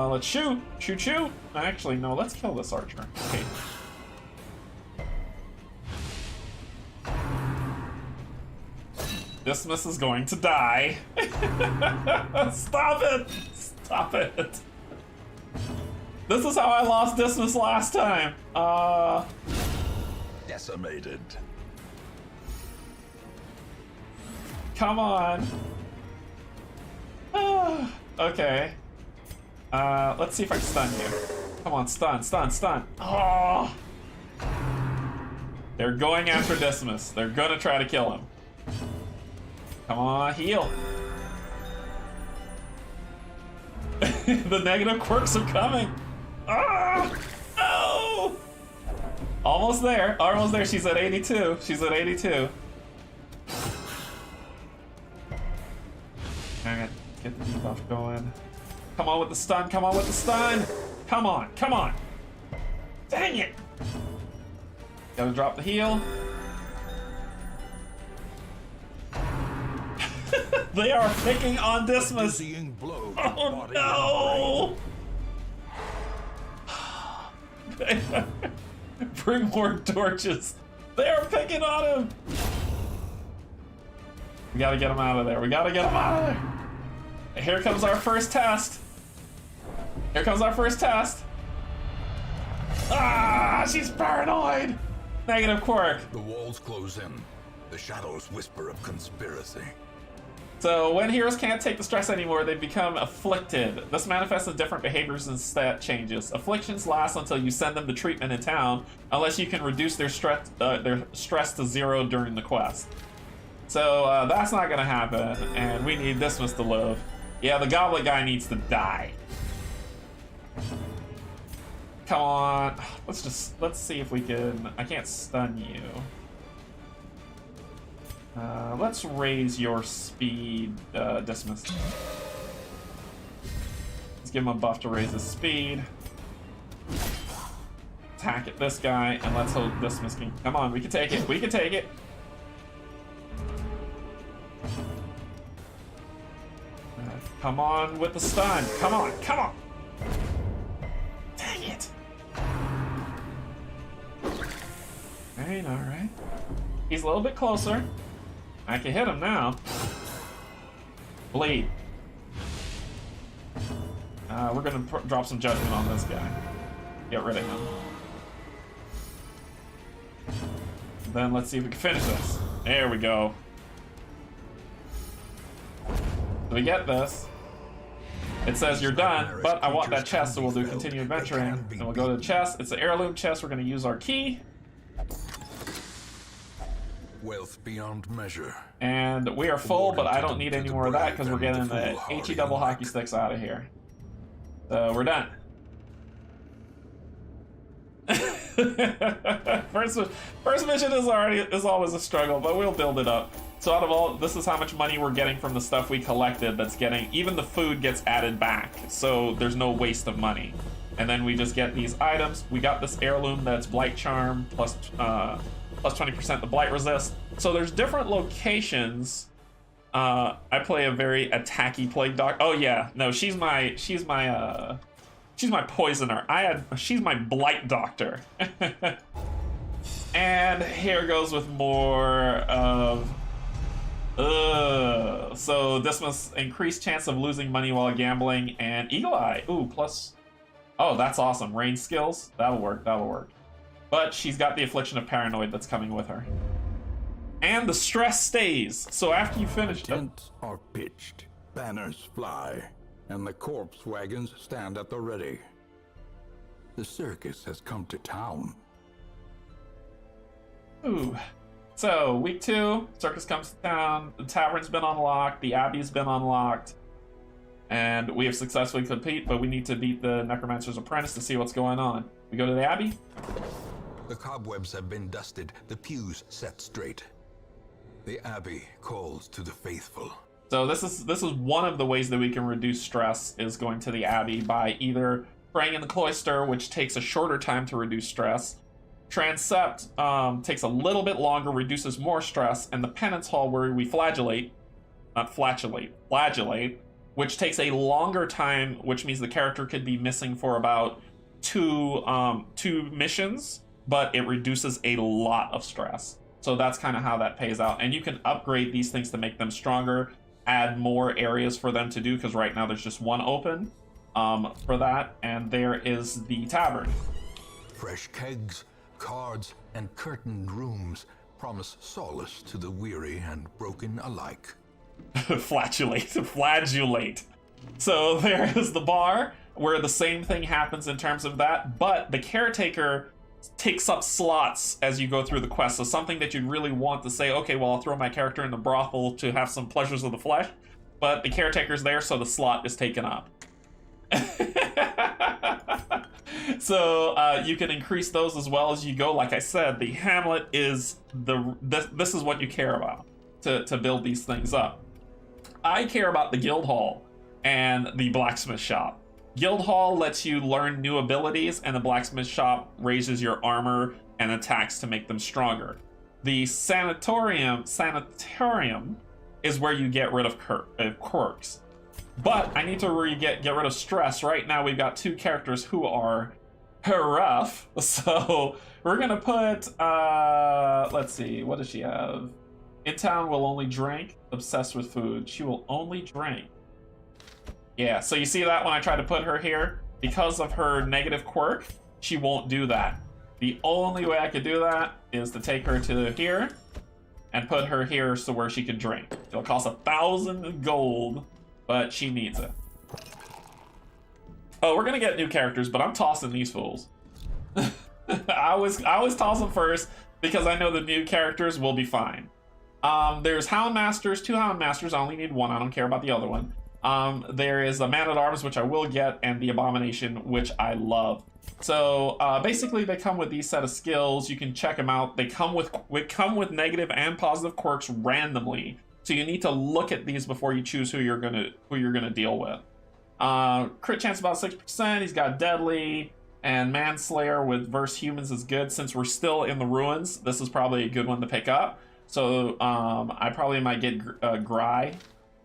Let's shoot. Shoot. Actually, no, let's kill this archer. Okay. Dismas is going to die. Stop it! Stop it! This is how I lost Dismas last time.
Decimated.
Come on. Okay. Let's see if I can stun you. Come on, stun. Oh! They're going after Dismas. They're gonna try to kill him. Come on, heal. The negative quirks are coming. Ah! No! Almost there. She's at 82. Alright, get the debuff going. Come on with the stun. Come on. Dang it. Gotta drop the heal. They are picking on Dismas.
Blow
Oh no! Bring more torches. They're picking on him. We gotta get him out of there. We gotta get him out of there. Here comes our first test. Here comes our first test. Ah, she's paranoid. Negative quirk.
The walls close in. The shadows whisper of conspiracy.
So when heroes can't take the stress anymore, they become afflicted. This manifests in different behaviors and stat changes. Afflictions last until you send them to treatment in town, unless you can reduce their stress to 0 during the quest. So that's not gonna happen, and we need this one to live. Yeah, the goblet guy needs to die. Come on, let's see if we can. I can't stun you. Let's raise your speed, Dismas. Let's give him a buff to raise his speed. Attack at this guy, and let's hope Dismas can. Come on, we can take it. We can take it. Come on with the stun. Come on, come on. Dang it. Alright, alright. He's a little bit closer. I can hit him now. Bleed. We're gonna drop some judgment on this guy. Get rid of him. Then let's see if we can finish this. There we go. So we get this. It says you're done, but I want that chest, so we'll do continue adventuring. And we'll go to the chest. It's an heirloom chest. We're gonna use our key.
Wealth beyond measure.
And we are full, but I don't need any more of that because we're getting the HE double hockey sticks out of here. So we're done. first mission is always a struggle, but we'll build it up. So out of all, this is how much money we're getting from the stuff we collected. That's getting, even the food gets added back, so there's no waste of money. And then we just get these items. We got this heirloom that's blight charm plus 20% the blight resist. So there's different locations. I play a very attacky plague doctor. Oh yeah, no, she's my poisoner. She's my blight doctor. And here goes with more of. So this must increase chance of losing money while gambling, and Eagle Eye. Ooh, plus. Oh, that's awesome. Range skills. That'll work. That'll work. But she's got the affliction of paranoid that's coming with her. And the stress stays. So after you finish...
Tents are pitched, banners fly, and the corpse wagons stand at the ready. The circus has come to town.
Ooh. So, week 2, circus comes to town, the tavern's been unlocked, the abbey's been unlocked, and we have successfully completed, but we need to beat the necromancer's apprentice to see what's going on. We go to the abbey?
The cobwebs have been dusted, the pews set straight. The abbey calls to the faithful.
So this is one of the ways that we can reduce stress, is going to the abbey by either praying in the cloister, which takes a shorter time to reduce stress. Transept takes a little bit longer, reduces more stress, and the penance hall where we flagellate, which takes a longer time, which means the character could be missing for about two missions, but it reduces a lot of stress. So that's kind of how that pays out. And you can upgrade these things to make them stronger, add more areas for them to do, because right now there's just one open for that. And there is the tavern.
Fresh kegs, cards, and curtained rooms promise solace to the weary and broken alike.
Flagellate. So there is the bar, where the same thing happens in terms of that, but the caretaker takes up slots as you go through the quest. So something that you'd really want to say, okay, well, I'll throw my character in the brothel to have some pleasures of the flesh, but the caretaker's there, so the slot is taken up. So you can increase those as well as you go. Like I said, the hamlet is this is what you care about to build these things up. I care about the guild hall and the blacksmith shop. Guild hall lets you learn new abilities, and the blacksmith shop raises your armor and attacks to make them stronger. The sanatorium is where you get rid of quirks. But I need to get rid of stress. Right now we've got two characters who are rough. So we're gonna put let's see, what does she have? In town will only drink, obsessed with food. She will only drink. Yeah, so you see that when I try to put her here, because of her negative quirk, she won't do that. The only way I could do that is to take her to here and put her here so where she can drink. It'll cost 1,000 gold, but she needs it. Oh, we're gonna get new characters, but I'm tossing these fools. I always toss them first because I know the new characters will be fine. There's Houndmasters, 2 Houndmasters. I only need 1. I don't care about the other one. There is a Man-at-Arms, which I will get, and the Abomination, which I love. So basically, they come with these set of skills. You can check them out. They come with negative and positive quirks randomly. So you need to look at these before you choose who you're gonna deal with. Crit chance about 6%. He's got Deadly and Manslayer with verse humans is good. Since we're still in the ruins, this is probably a good one to pick up. So I probably might get Gry,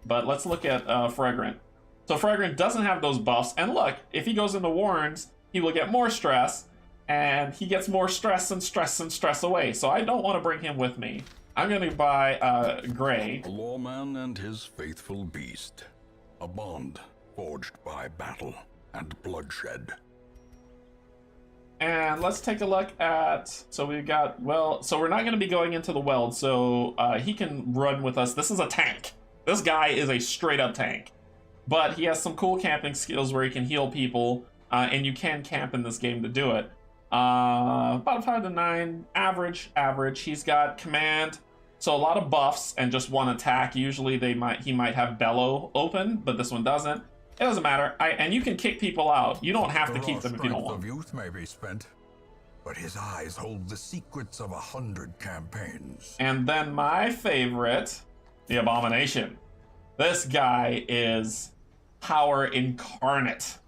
but let's look at Fragrant. So Fragrant doesn't have those buffs, and look, if he goes into Warrens, he will get more stress, and he gets more stress and stress and stress away. So I don't want to bring him with me. I'm going to buy Gray.
A lawman and his faithful beast, a bond forged by battle and bloodshed.
And let's take a look at, so we've got, well, so we're not going to be going into the Weld, so he can run with us. This is a tank. This guy is a straight up tank, but he has some cool camping skills where he can heal people, and you can camp in this game to do it. About 5 to 9, average. He's got command, so a lot of buffs and just 1 attack. Usually he might have bellow open, but this one doesn't. It doesn't matter. And you can kick people out. You don't have to keep them if you don't want.
The youth may be spent, but his eyes hold the secrets of 100 campaigns.
And then my favorite, the Abomination. This guy is power incarnate.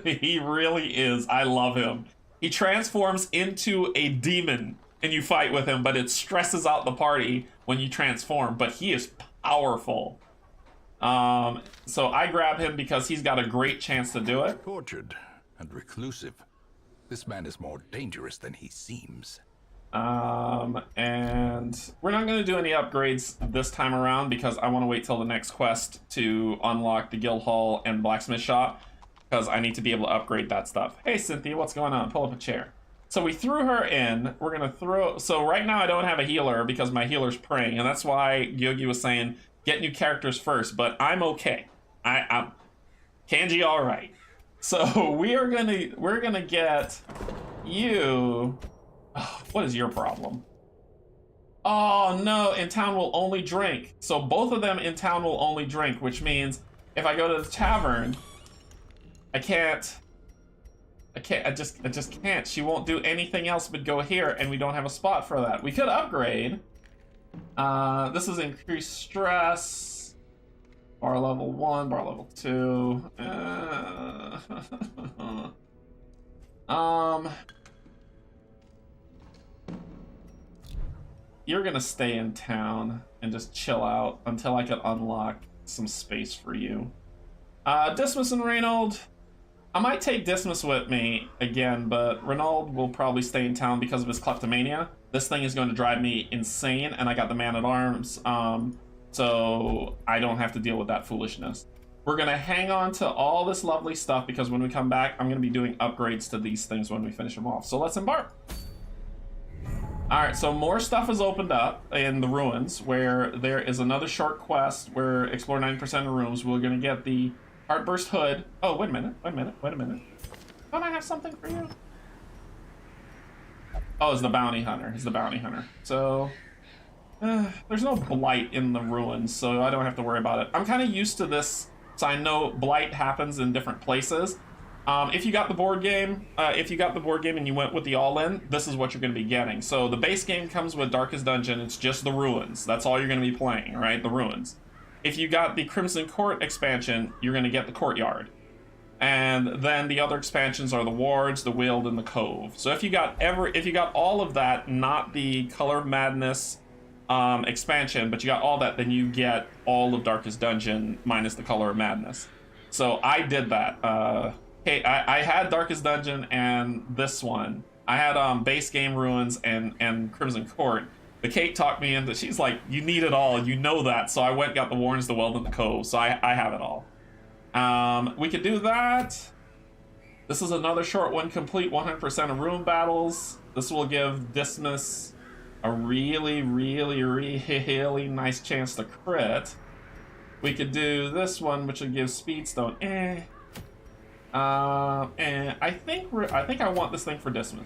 He really is. I love him. He transforms into a demon and you fight with him, but it stresses out the party when you transform, but he is powerful. So I grab him because he's got a great chance to do it.
Tortured and reclusive. This man is more dangerous than he seems.
And we're not going to do any upgrades this time around because I want to wait till the next quest to unlock the guild hall and blacksmith shop because I need to be able to upgrade that stuff. Hey Cynthia, what's going on? Pull up a chair. So we threw her in. We're going to throw, so right now I don't have a healer because my healer's praying, and that's why Yogi was saying get new characters first, but I'm okay. I'm Canje all right. So we're gonna get you. Oh, what is your problem? Oh no, in town will only drink. So both of them in town will only drink, which means if I go to the tavern, I just can't. She won't do anything else but go here, and we don't have a spot for that. We could upgrade. This is increased stress. Bar level 1, bar level 2. You're gonna stay in town and just chill out until I can unlock some space for you. Dismas and Reynold. I might take Dismas with me again, but Reynold will probably stay in town because of his kleptomania. This thing is going to drive me insane, and I got the Man-at-Arms, so I don't have to deal with that foolishness. We're going to hang on to all this lovely stuff because when we come back, I'm going to be doing upgrades to these things when we finish them off. So let's embark. All right, so more stuff has opened up in the ruins where there is another short quest where explore 9% of rooms. We're going to get the Heartburst Hood. Oh, wait a minute. Don't I have something for you? Oh, it's the bounty hunter. So, there's no blight in the ruins, so I don't have to worry about it. I'm kind of used to this, so I know blight happens in different places. If you got the board game, and you went with the all-in, this is what you're going to be getting. So the base game comes with Darkest Dungeon. It's just the ruins. That's all you're going to be playing, right? The ruins. If you got the Crimson Court expansion, you're going to get the Courtyard. And then the other expansions are the Wards, the Weald, and the Cove. So if you got all of that, not the Color of Madness expansion, but you got all that, then you get all of Darkest Dungeon minus the Color of Madness. So I did that. Okay, I had Darkest Dungeon and this one. I had base game ruins and Crimson Court. The Kate talked me into. She's like, you need it all. You know that. So I went and got the Warrens, the Weld, and the Cove. So I have it all. We could do that. This is another short one. Complete 100% of room battles. This will give Dismas a really, really, really nice chance to crit. We could do this one, which would give Speedstone. And I think I want this thing for Dismas.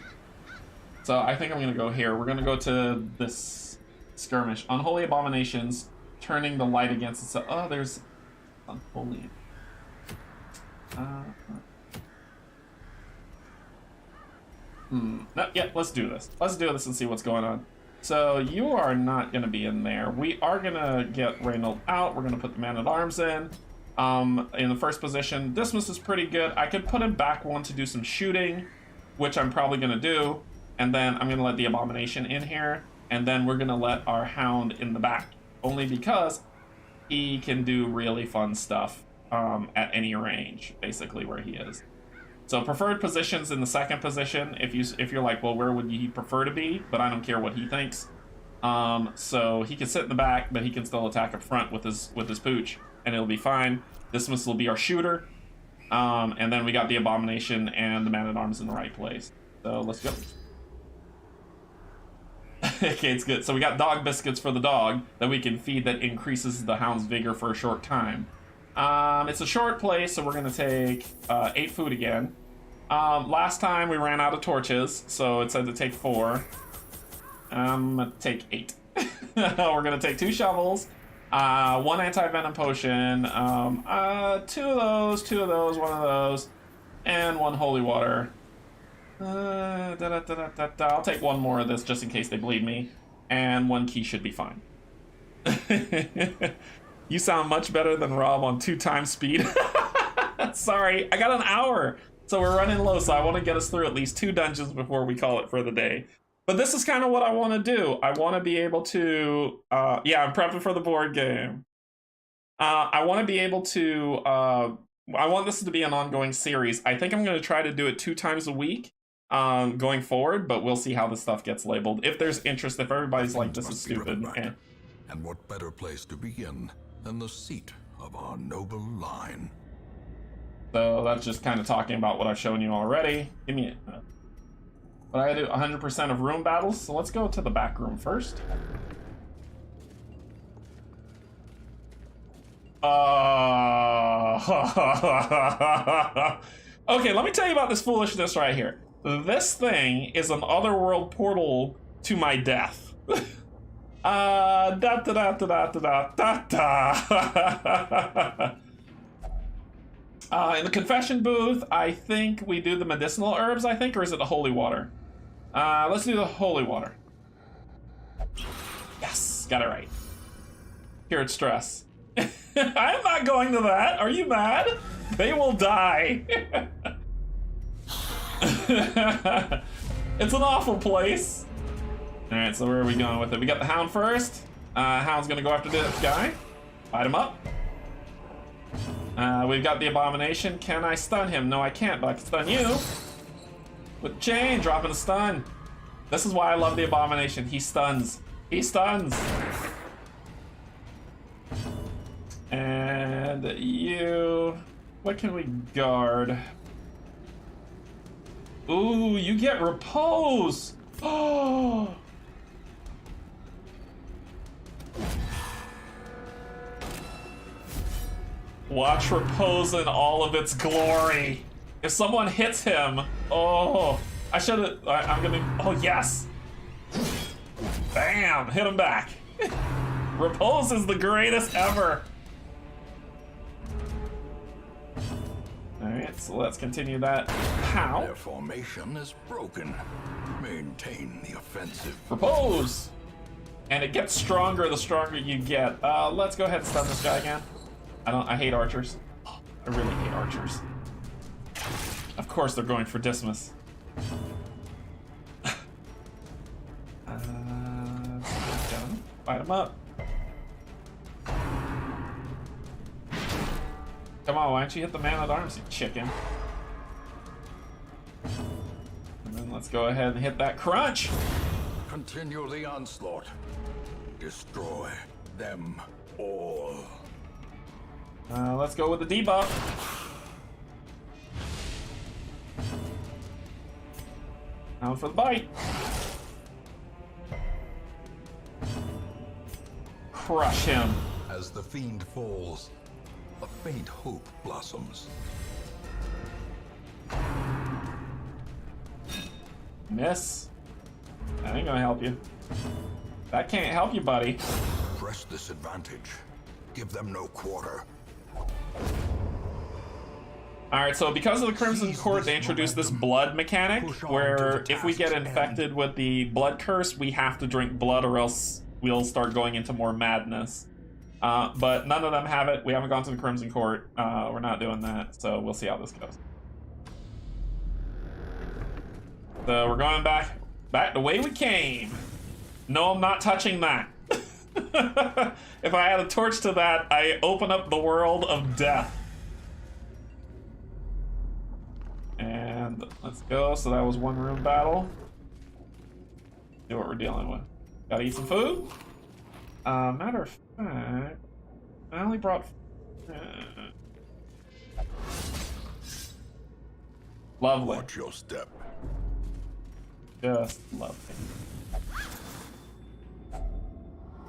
So I think I'm gonna go here. We're gonna go to this skirmish. Unholy Abominations, turning the light against itself. Oh, there's unholy. No, yeah, let's do this. Let's do this and see what's going on. So you are not going to be in there. We are going to get Reynold out. We're going to put the Man-at-Arms in the first position. Dismas is pretty good. I could put him back one to do some shooting, which I'm probably going to do. And then I'm going to let the Abomination in here. And then we're going to let our Hound in the back. Only because he can do really fun stuff at any range, basically, where he is. So preferred positions in the second position, if you're like, well, where would he prefer to be? But I don't care what he thinks. So he can sit in the back, but he can still attack up front with his pooch, and it'll be fine. Dismas will be our shooter. And then we got the Abomination and the Man-at-Arms in the right place. So let's go. Okay, it's good. So we got dog biscuits for the dog that we can feed that increases the Hound's vigor for a short time. It's a short place, so we're going to take 8 food again. Last time we ran out of torches, so it said to take 4. I'm going to take 8. We're going to take 2 shovels, 1 anti-venom potion, 2 of those, 1 of those, and 1 holy water. I'll take 1 more of this just in case they bleed me, and 1 key should be fine. You sound much better than Rob on 2 times speed. Sorry, I got an hour. So we're running low, so I want to get us through at least 2 dungeons before we call it for the day. But this is kind of what I want to do. I want to be able to... yeah, I'm prepping for the board game. I want to be able to... I want this to be an ongoing series. I think I'm going to try to do it 2 times a week going forward, but we'll see how this stuff gets labeled. If there's interest, if everybody's like, this is stupid.
And what better place to begin than the seat of our noble line?
So that's just kind of talking about what I've shown you already. Give me a... But I do 100% of room battles, so let's go to the back room first. Okay, let me tell you about this foolishness right here. This thing is an otherworld portal to my death. In the confession booth, I think we do the medicinal herbs, I think, or is it the holy water? Let's do the holy water. Yes, got it right. Cured stress. I'm not going to that. Are you mad? They will die. It's an awful place. All right, so where are we going with it? We got the Hound first. Hound's gonna go after this guy. Fight him up. We've got the Abomination. Can I stun him? No, I can't, but I can stun you. With chain, dropping a stun. This is why I love the Abomination. He stuns. He stuns. And you... What can we guard? Ooh, you get repose. Oh. Watch repose in all of its glory. If someone hits him, oh, I should have. I'm gonna. Oh yes. Bam! Hit him back. Repose is the greatest ever. All right, so let's continue that. How?
Their formation is broken. Maintain the offensive.
Repose. And it gets stronger the stronger you get. Let's go ahead and stun this guy again. I hate archers. I really hate archers. Of course they're going for Dismas. Fight him up. Come on, why don't you hit the Man-at-Arms, you chicken? let's go ahead and hit that crunch.
Continue the onslaught. Destroy them all.
Let's go with the debuff. Now for the bite. Crush him.
As the fiend falls, a faint hope blossoms.
Miss. That ain't gonna help you. That can't help you, buddy.
Press this advantage. Give them no quarter.
Alright, so because of the Crimson Court, they introduced this blood mechanic, where if we get infected with the blood curse, we have to drink blood or else we'll start going into more madness. But none of them have it. We haven't gone to the Crimson Court. We're not doing that, so we'll see how this goes. So we're going back the way we came. No, I'm not touching that. If I add a torch to that, I open up the world of death. And let's go. So that was one room battle. See what we're dealing with. Gotta eat some food. Matter of fact, I only brought. Lovely.
Watch your step.
Just lovely.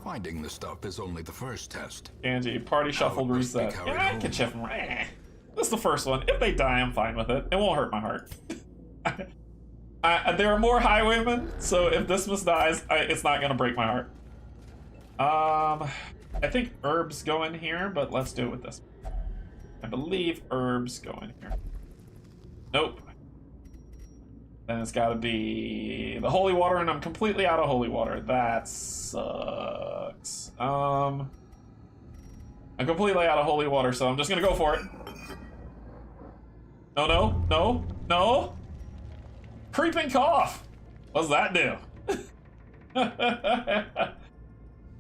Finding the stuff is only the first test.
Canje, party shuffled
How it must be
reset.
carried
Yeah, I
home.
can shift them. This is the first one. If they die, I'm fine with it. It won't hurt my heart. There are more highwaymen, so if Dismas dies, it's not gonna break my heart. I think herbs go in here, but let's do it with this. I believe herbs go in here. Nope. Then it's gotta be the holy water, and I'm completely out of holy water. That sucks. I'm completely out of holy water, so I'm just gonna go for it. No, no, no, no! Creeping cough! What does that do?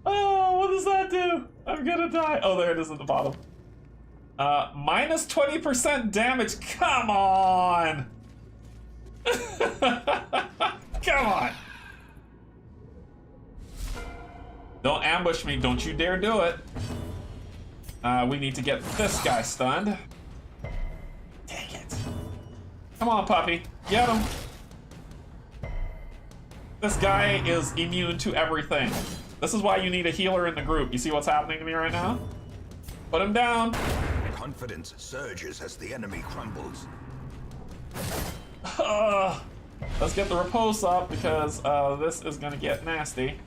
Oh, what does that do? I'm gonna die. Oh, there it is at the bottom. Minus 20% damage. Come on! Come on! Don't ambush me. Don't you dare do it. We need to get this guy stunned. Dang it. Come on, puppy. Get him. This guy is immune to everything. This is why you need a healer in the group. You see what's happening to me right now? Put him down.
Confidence surges as the enemy crumbles.
Let's get the repulse up because this is gonna get nasty.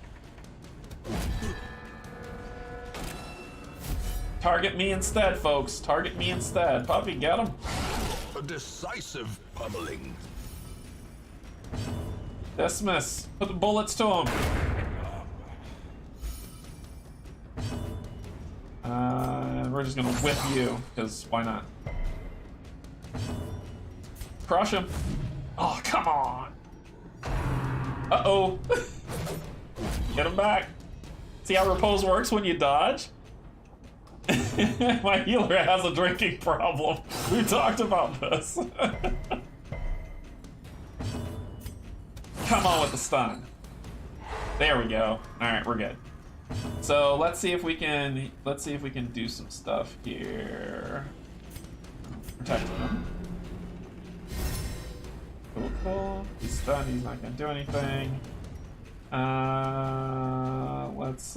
Target me instead, folks. Target me instead. Puppy, get him.
A decisive pummeling.
Dismiss. Put the bullets to him. We're just gonna whip you, because why not? Crush him. Oh, come on. Uh-oh. Get him back. See how repose works when you dodge? My healer has a drinking problem. We talked about this. Come on with the stun. There we go. All right, we're good. So let's see if we can do some stuff here. Protect him. Cool, cool. He's stunned. He's not gonna do anything. Let's.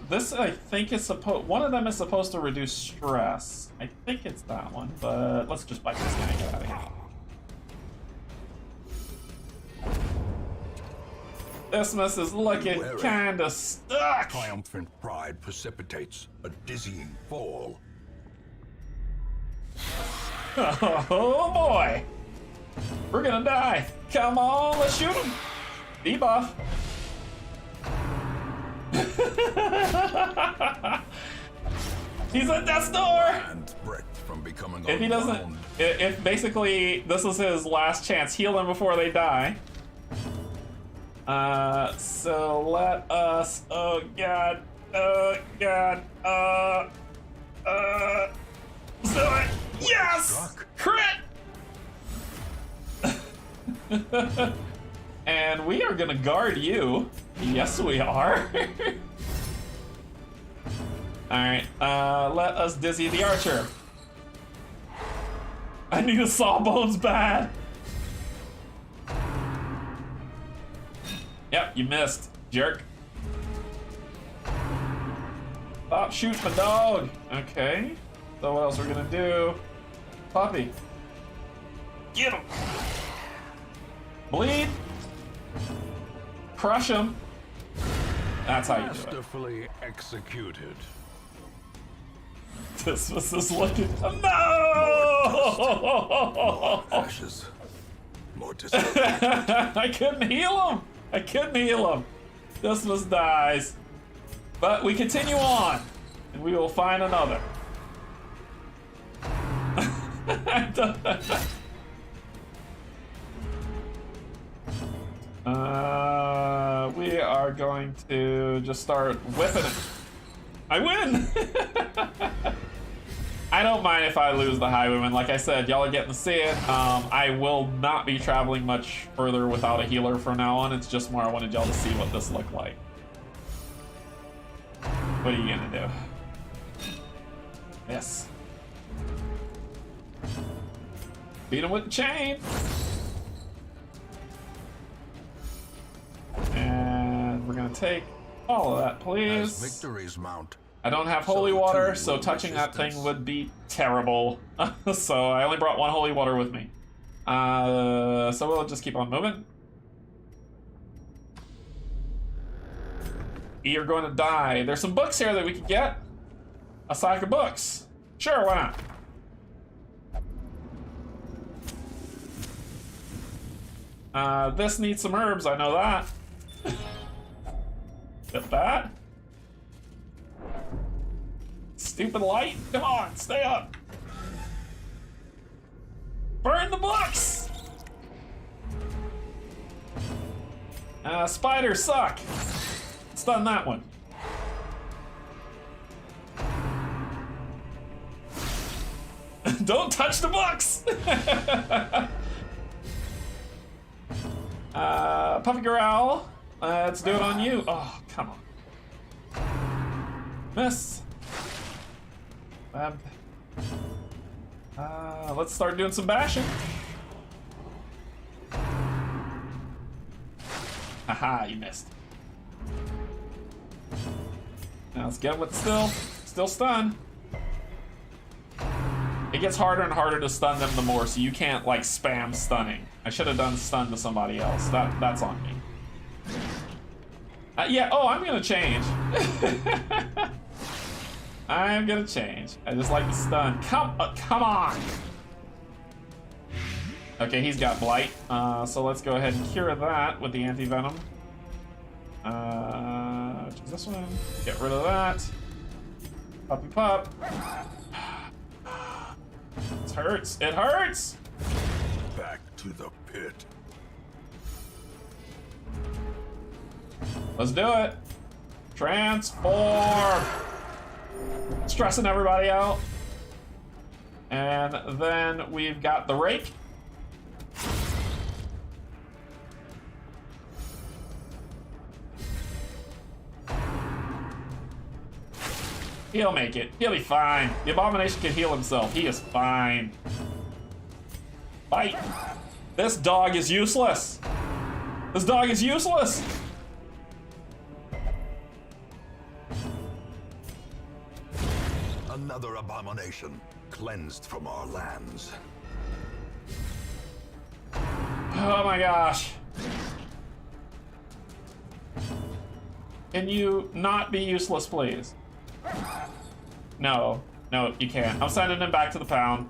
This I think is supposed. One of them is supposed to reduce stress. I think it's that one, but let's just bite this guy and get out of here. Dismas is looking kinda stuck.
Triumphant pride precipitates a dizzying fall.
Oh boy! We're gonna die. Come on, let's shoot him. Debuff. He's at death's door.
And breath from becoming
If he doesn't,
unwound.
if basically this is his last chance, heal them before they die. So let us. Oh god. Oh god. So yes.
Struck.
Crit. And we are gonna guard you. Yes, we are. Alright, let us dizzy the archer. I need a sawbones bad. Yep, you missed, jerk. Stop shooting my dog. Okay, so what else we're gonna do? Puppy. Get him. Bleed. Crush him. That's how you do it.
Masterfully executed.
This was this looking. No!
More ashes. More disappointment.
I couldn't heal him. I couldn't heal him. This was dies. But we continue on, and we will find another. We are going to just start whipping it. I win! I don't mind if I lose the highwayman. Like I said, y'all are getting to see it. I will not be traveling much further without a healer from now on. It's just more I wanted y'all to see what this looked like. What are you gonna do? Yes. Beat him with the chain. And we're gonna take all of that, please.
As victories mount.
I don't have holy water, so touching that thing would be terrible. So I only brought one holy water with me. So we'll just keep on moving. You're going to die. There's some books here that we could get. A sack of books. Sure, why not? This needs some herbs, I know that. Get that. Stupid light. Come on, stay up. Burn the books! Spiders suck. Stun that one. Don't touch the books! Puppy Growl. Let's do it on you. Oh, come on. Miss. Let's start doing some bashing. Haha, you missed. Now let's get with still stun. It gets harder and harder to stun them the more, so you can't like spam stunning. I should have done stun to somebody else. That's on me. Yeah. Oh, I'm gonna change. I'm gonna change. I just like the stun. Come on. Okay, he's got blight. So let's go ahead and cure that with the anti-venom. Which is this one. Get rid of that. Puppy pup. It hurts. It hurts.
Back to the pit.
Let's do it. Transform. Stressing everybody out. And then we've got the rake. He'll make it. He'll be fine. The Abomination can heal himself. He is fine. Bite. This dog is useless. This dog is useless.
Another abomination cleansed from our lands.
Oh my gosh. Can you not be useless, please? No, you can't. I'm sending him back to the pound.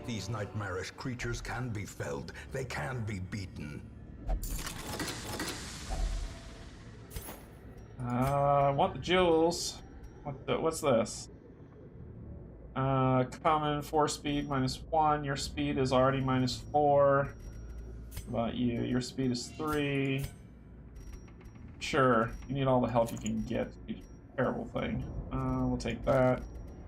These nightmarish creatures can be felled. They can be beaten.
I want the jewels. What's this? Common 4 speed -1. Your speed is already -4. What about you? Your speed is 3. Sure, you need all the help you can get. Terrible thing. We'll take that.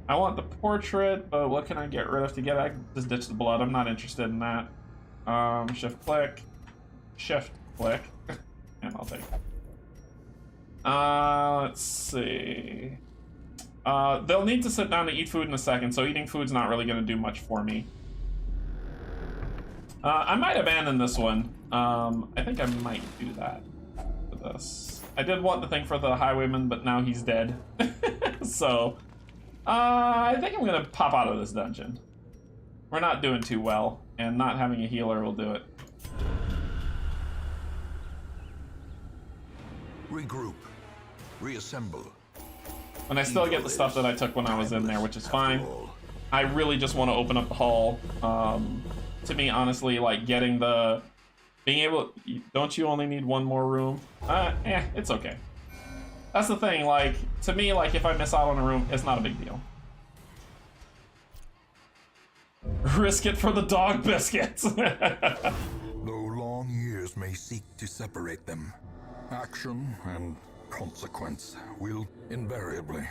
I want the portrait, but what can I get rid of to get it? I can just ditch the blood. I'm not interested in that. Shift click. Shift click. And I'll take it. Let's see. They'll need to sit down to eat food in a second, so eating food's not really going to do much for me. I might abandon this one. I think I might do that for this. I did want the thing for the highwayman, but now he's dead. So, I think I'm going to pop out of this dungeon. We're not doing too well, and not having a healer will do it.
Regroup. Reassemble.
And I still get the stuff that I took when I was in there, which is fine. I really just want to open up the hall. To me, honestly, like getting the... Being able... Don't you only need one more room? It's okay. That's the thing, like, to me, like, if I miss out on a room, it's not a big deal. Risk it for the dog biscuits!
Though long years may seek to separate them, action and consequence will invariably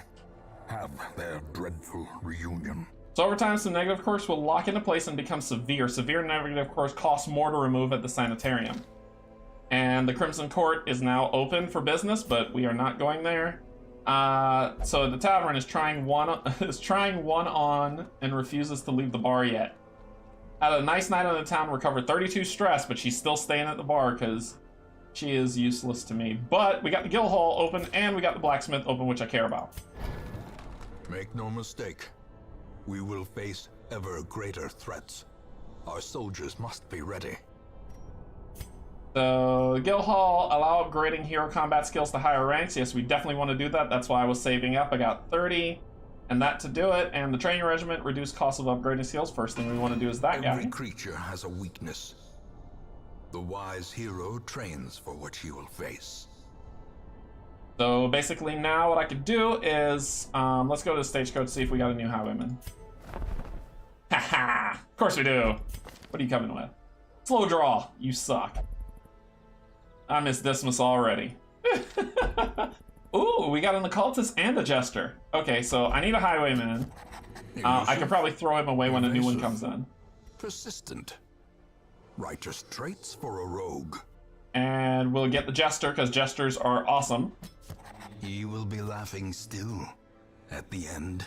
have their dreadful reunion.
So over time, some negative quirks will lock into place and become severe. Severe negative quirks cost more to remove at the sanitarium. And the Crimson Court is now open for business, but we are not going there. So the tavern is trying one on and refuses to leave the bar yet. Had a nice night on the town, recovered 32 stress, but she's still staying at the bar because she is useless to me. But we got the guild hall open and we got the blacksmith open, which I care about.
Make no mistake. We will face ever greater threats. Our soldiers must be ready.
So, the guild hall, allow upgrading hero combat skills to higher ranks. Yes, we definitely want to do that. That's why I was saving up. I got 30, and that to do it. And the training regiment, reduce cost of upgrading skills. First thing we want to do is that guy.
Every creature has a weakness. The wise hero trains for what she will face.
So basically now what I could do is, let's go to the stagecoach, see if we got a new highwayman. Haha! Of course we do! What are you coming with? Slow draw, you suck. I miss Dismas already. Ooh, we got an occultist and a jester. Okay, so I need a highwayman. I could probably throw him away when a new one comes in.
Persistent. Righteous traits for a rogue.
And we'll get the jester, because jesters are awesome.
He will be laughing still at the end.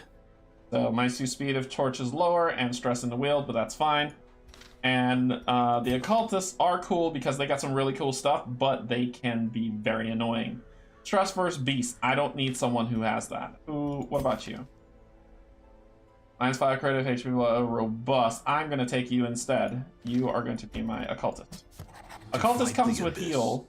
So minus 2 speed of torch is lower and stress in the wield, but that's fine. And the occultists are cool because they got some really cool stuff, but they can be very annoying. Stress versus beast. I don't need someone who has that. Ooh, what about you? Minus 5 credit, HP low, robust. I'm going to take you instead. You are going to be my occultist. Occultist comes with heal.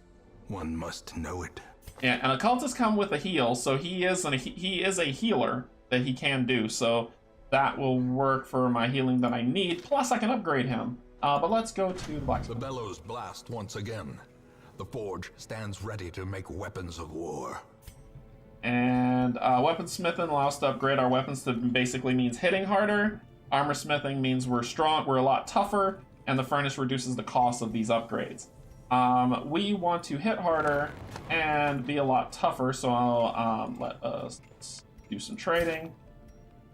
One must know it.
Yeah, and occultists come with a heal, so he is a healer that he can do, so that will work for my healing that I need. Plus, I can upgrade him. But let's go to the blacksmith.
The bellows blast once again. The forge stands ready to make weapons of war.
And weaponsmithing allows us to upgrade our weapons to basically means hitting harder. Armor smithing means we're strong, we're a lot tougher, and the furnace reduces the cost of these upgrades. We want to hit harder and be a lot tougher, so I'll let us do some trading.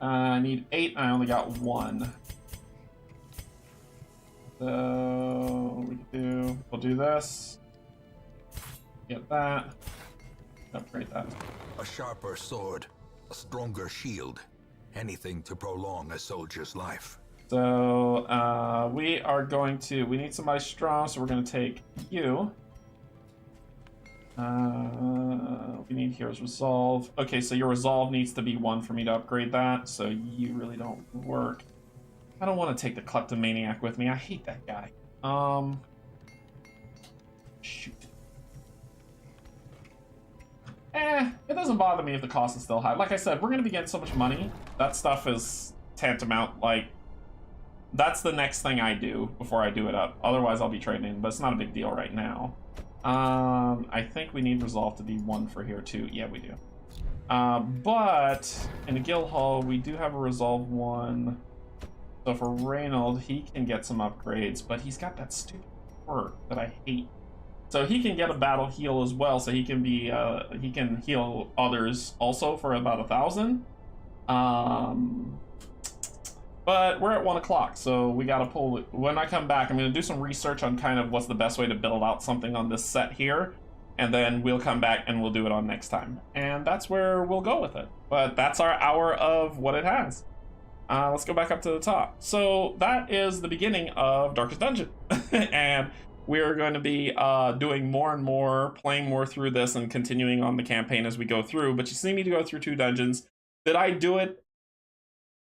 I need 8, and I only got 1. So we'll do this. Get that. Upgrade that.
A sharper sword, a stronger shield, anything to prolong a soldier's life.
So we need somebody strong, so we're going to take you. We need hero's resolve. Okay, so your resolve needs to be 1 for me to upgrade that, so you really don't work. I don't want to take the kleptomaniac with me. I hate that guy. Shoot. It doesn't bother me if the cost is still high. Like I said, we're going to be getting so much money. That stuff is tantamount, like, that's the next thing I do before I do it up. Otherwise, I'll be trading, but it's not a big deal right now. I think we need resolve to be 1 for here, too. Yeah, we do. But in the guild hall, we do have a resolve 1. So for Reynold, he can get some upgrades, but he's got that stupid quirk that I hate So he can get a battle heal as well, so he can be he can heal others also for about 1,000. But we're at 1 o'clock, so we gotta pull it. When I come back, I'm gonna do some research on kind of what's the best way to build out something on this set here, and then we'll come back and we'll do it on next time. And that's where we'll go with it. But that's our hour of what it has. Let's go back up to the top. So that is the beginning of Darkest Dungeon. And we're going to be doing more and more, playing more through this and continuing on the campaign as we go through. But you see me to go through 2 dungeons. Did I do it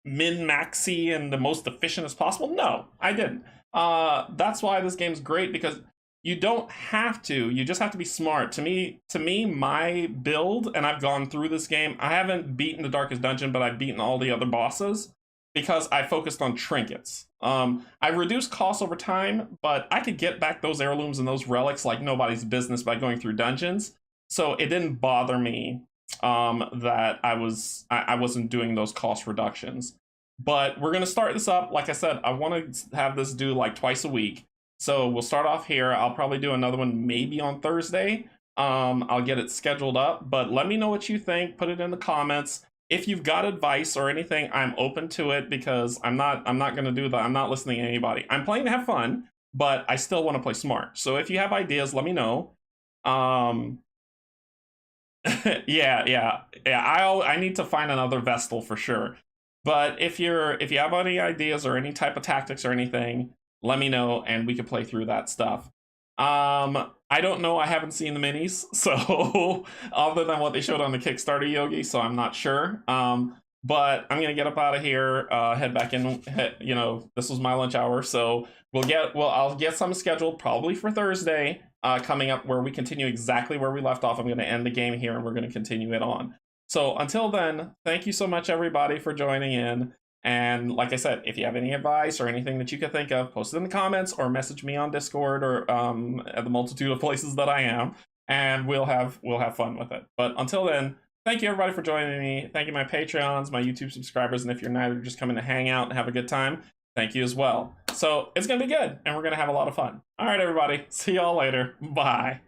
min-maxy and the most efficient as possible? No, I didn't. That's why this game's great, because you don't have to. You just have to be smart. To me, my build, and I've gone through this game, I haven't beaten the Darkest Dungeon, but I've beaten all the other bosses because I focused on trinkets. I reduced costs over time, but I could get back those heirlooms and those relics like nobody's business by going through dungeons. So it didn't bother me that I wasn't doing those cost reductions. But we're gonna start this up. Like I said, I want to have this do like twice a week. So we'll start off here. I'll probably do another one maybe on Thursday. I'll get it scheduled up, but let me know what you think. Put it in the comments. If you've got advice or anything, I'm open to it, because I'm not gonna do that. I'm not listening to anybody. I'm playing to have fun, but I still want to play smart. So if you have ideas, let me know. Yeah. I need to find another Vestal for sure. But if you have any ideas or any type of tactics or anything, let me know and we can play through that stuff. I don't know. I haven't seen the minis, so other than what they showed on the Kickstarter, Yogi, so I'm not sure. But I'm gonna get up out of here, head back in. You know, this was my lunch hour, so I'll get some scheduled probably for Thursday coming up, where we continue exactly where we left off. I'm gonna end the game here and we're gonna continue it on. So until then, thank you so much, everybody, for joining in. And like I said, if you have any advice or anything that you could think of, post it in the comments or message me on Discord or at the multitude of places that I am, and we'll have fun with it. But until then, thank you everybody for joining me. Thank you my Patreons, my YouTube subscribers, and if you're not, just coming to hang out and have a good time, thank you as well. So it's gonna be good, and we're gonna have a lot of fun. All right, everybody, see y'all later. Bye.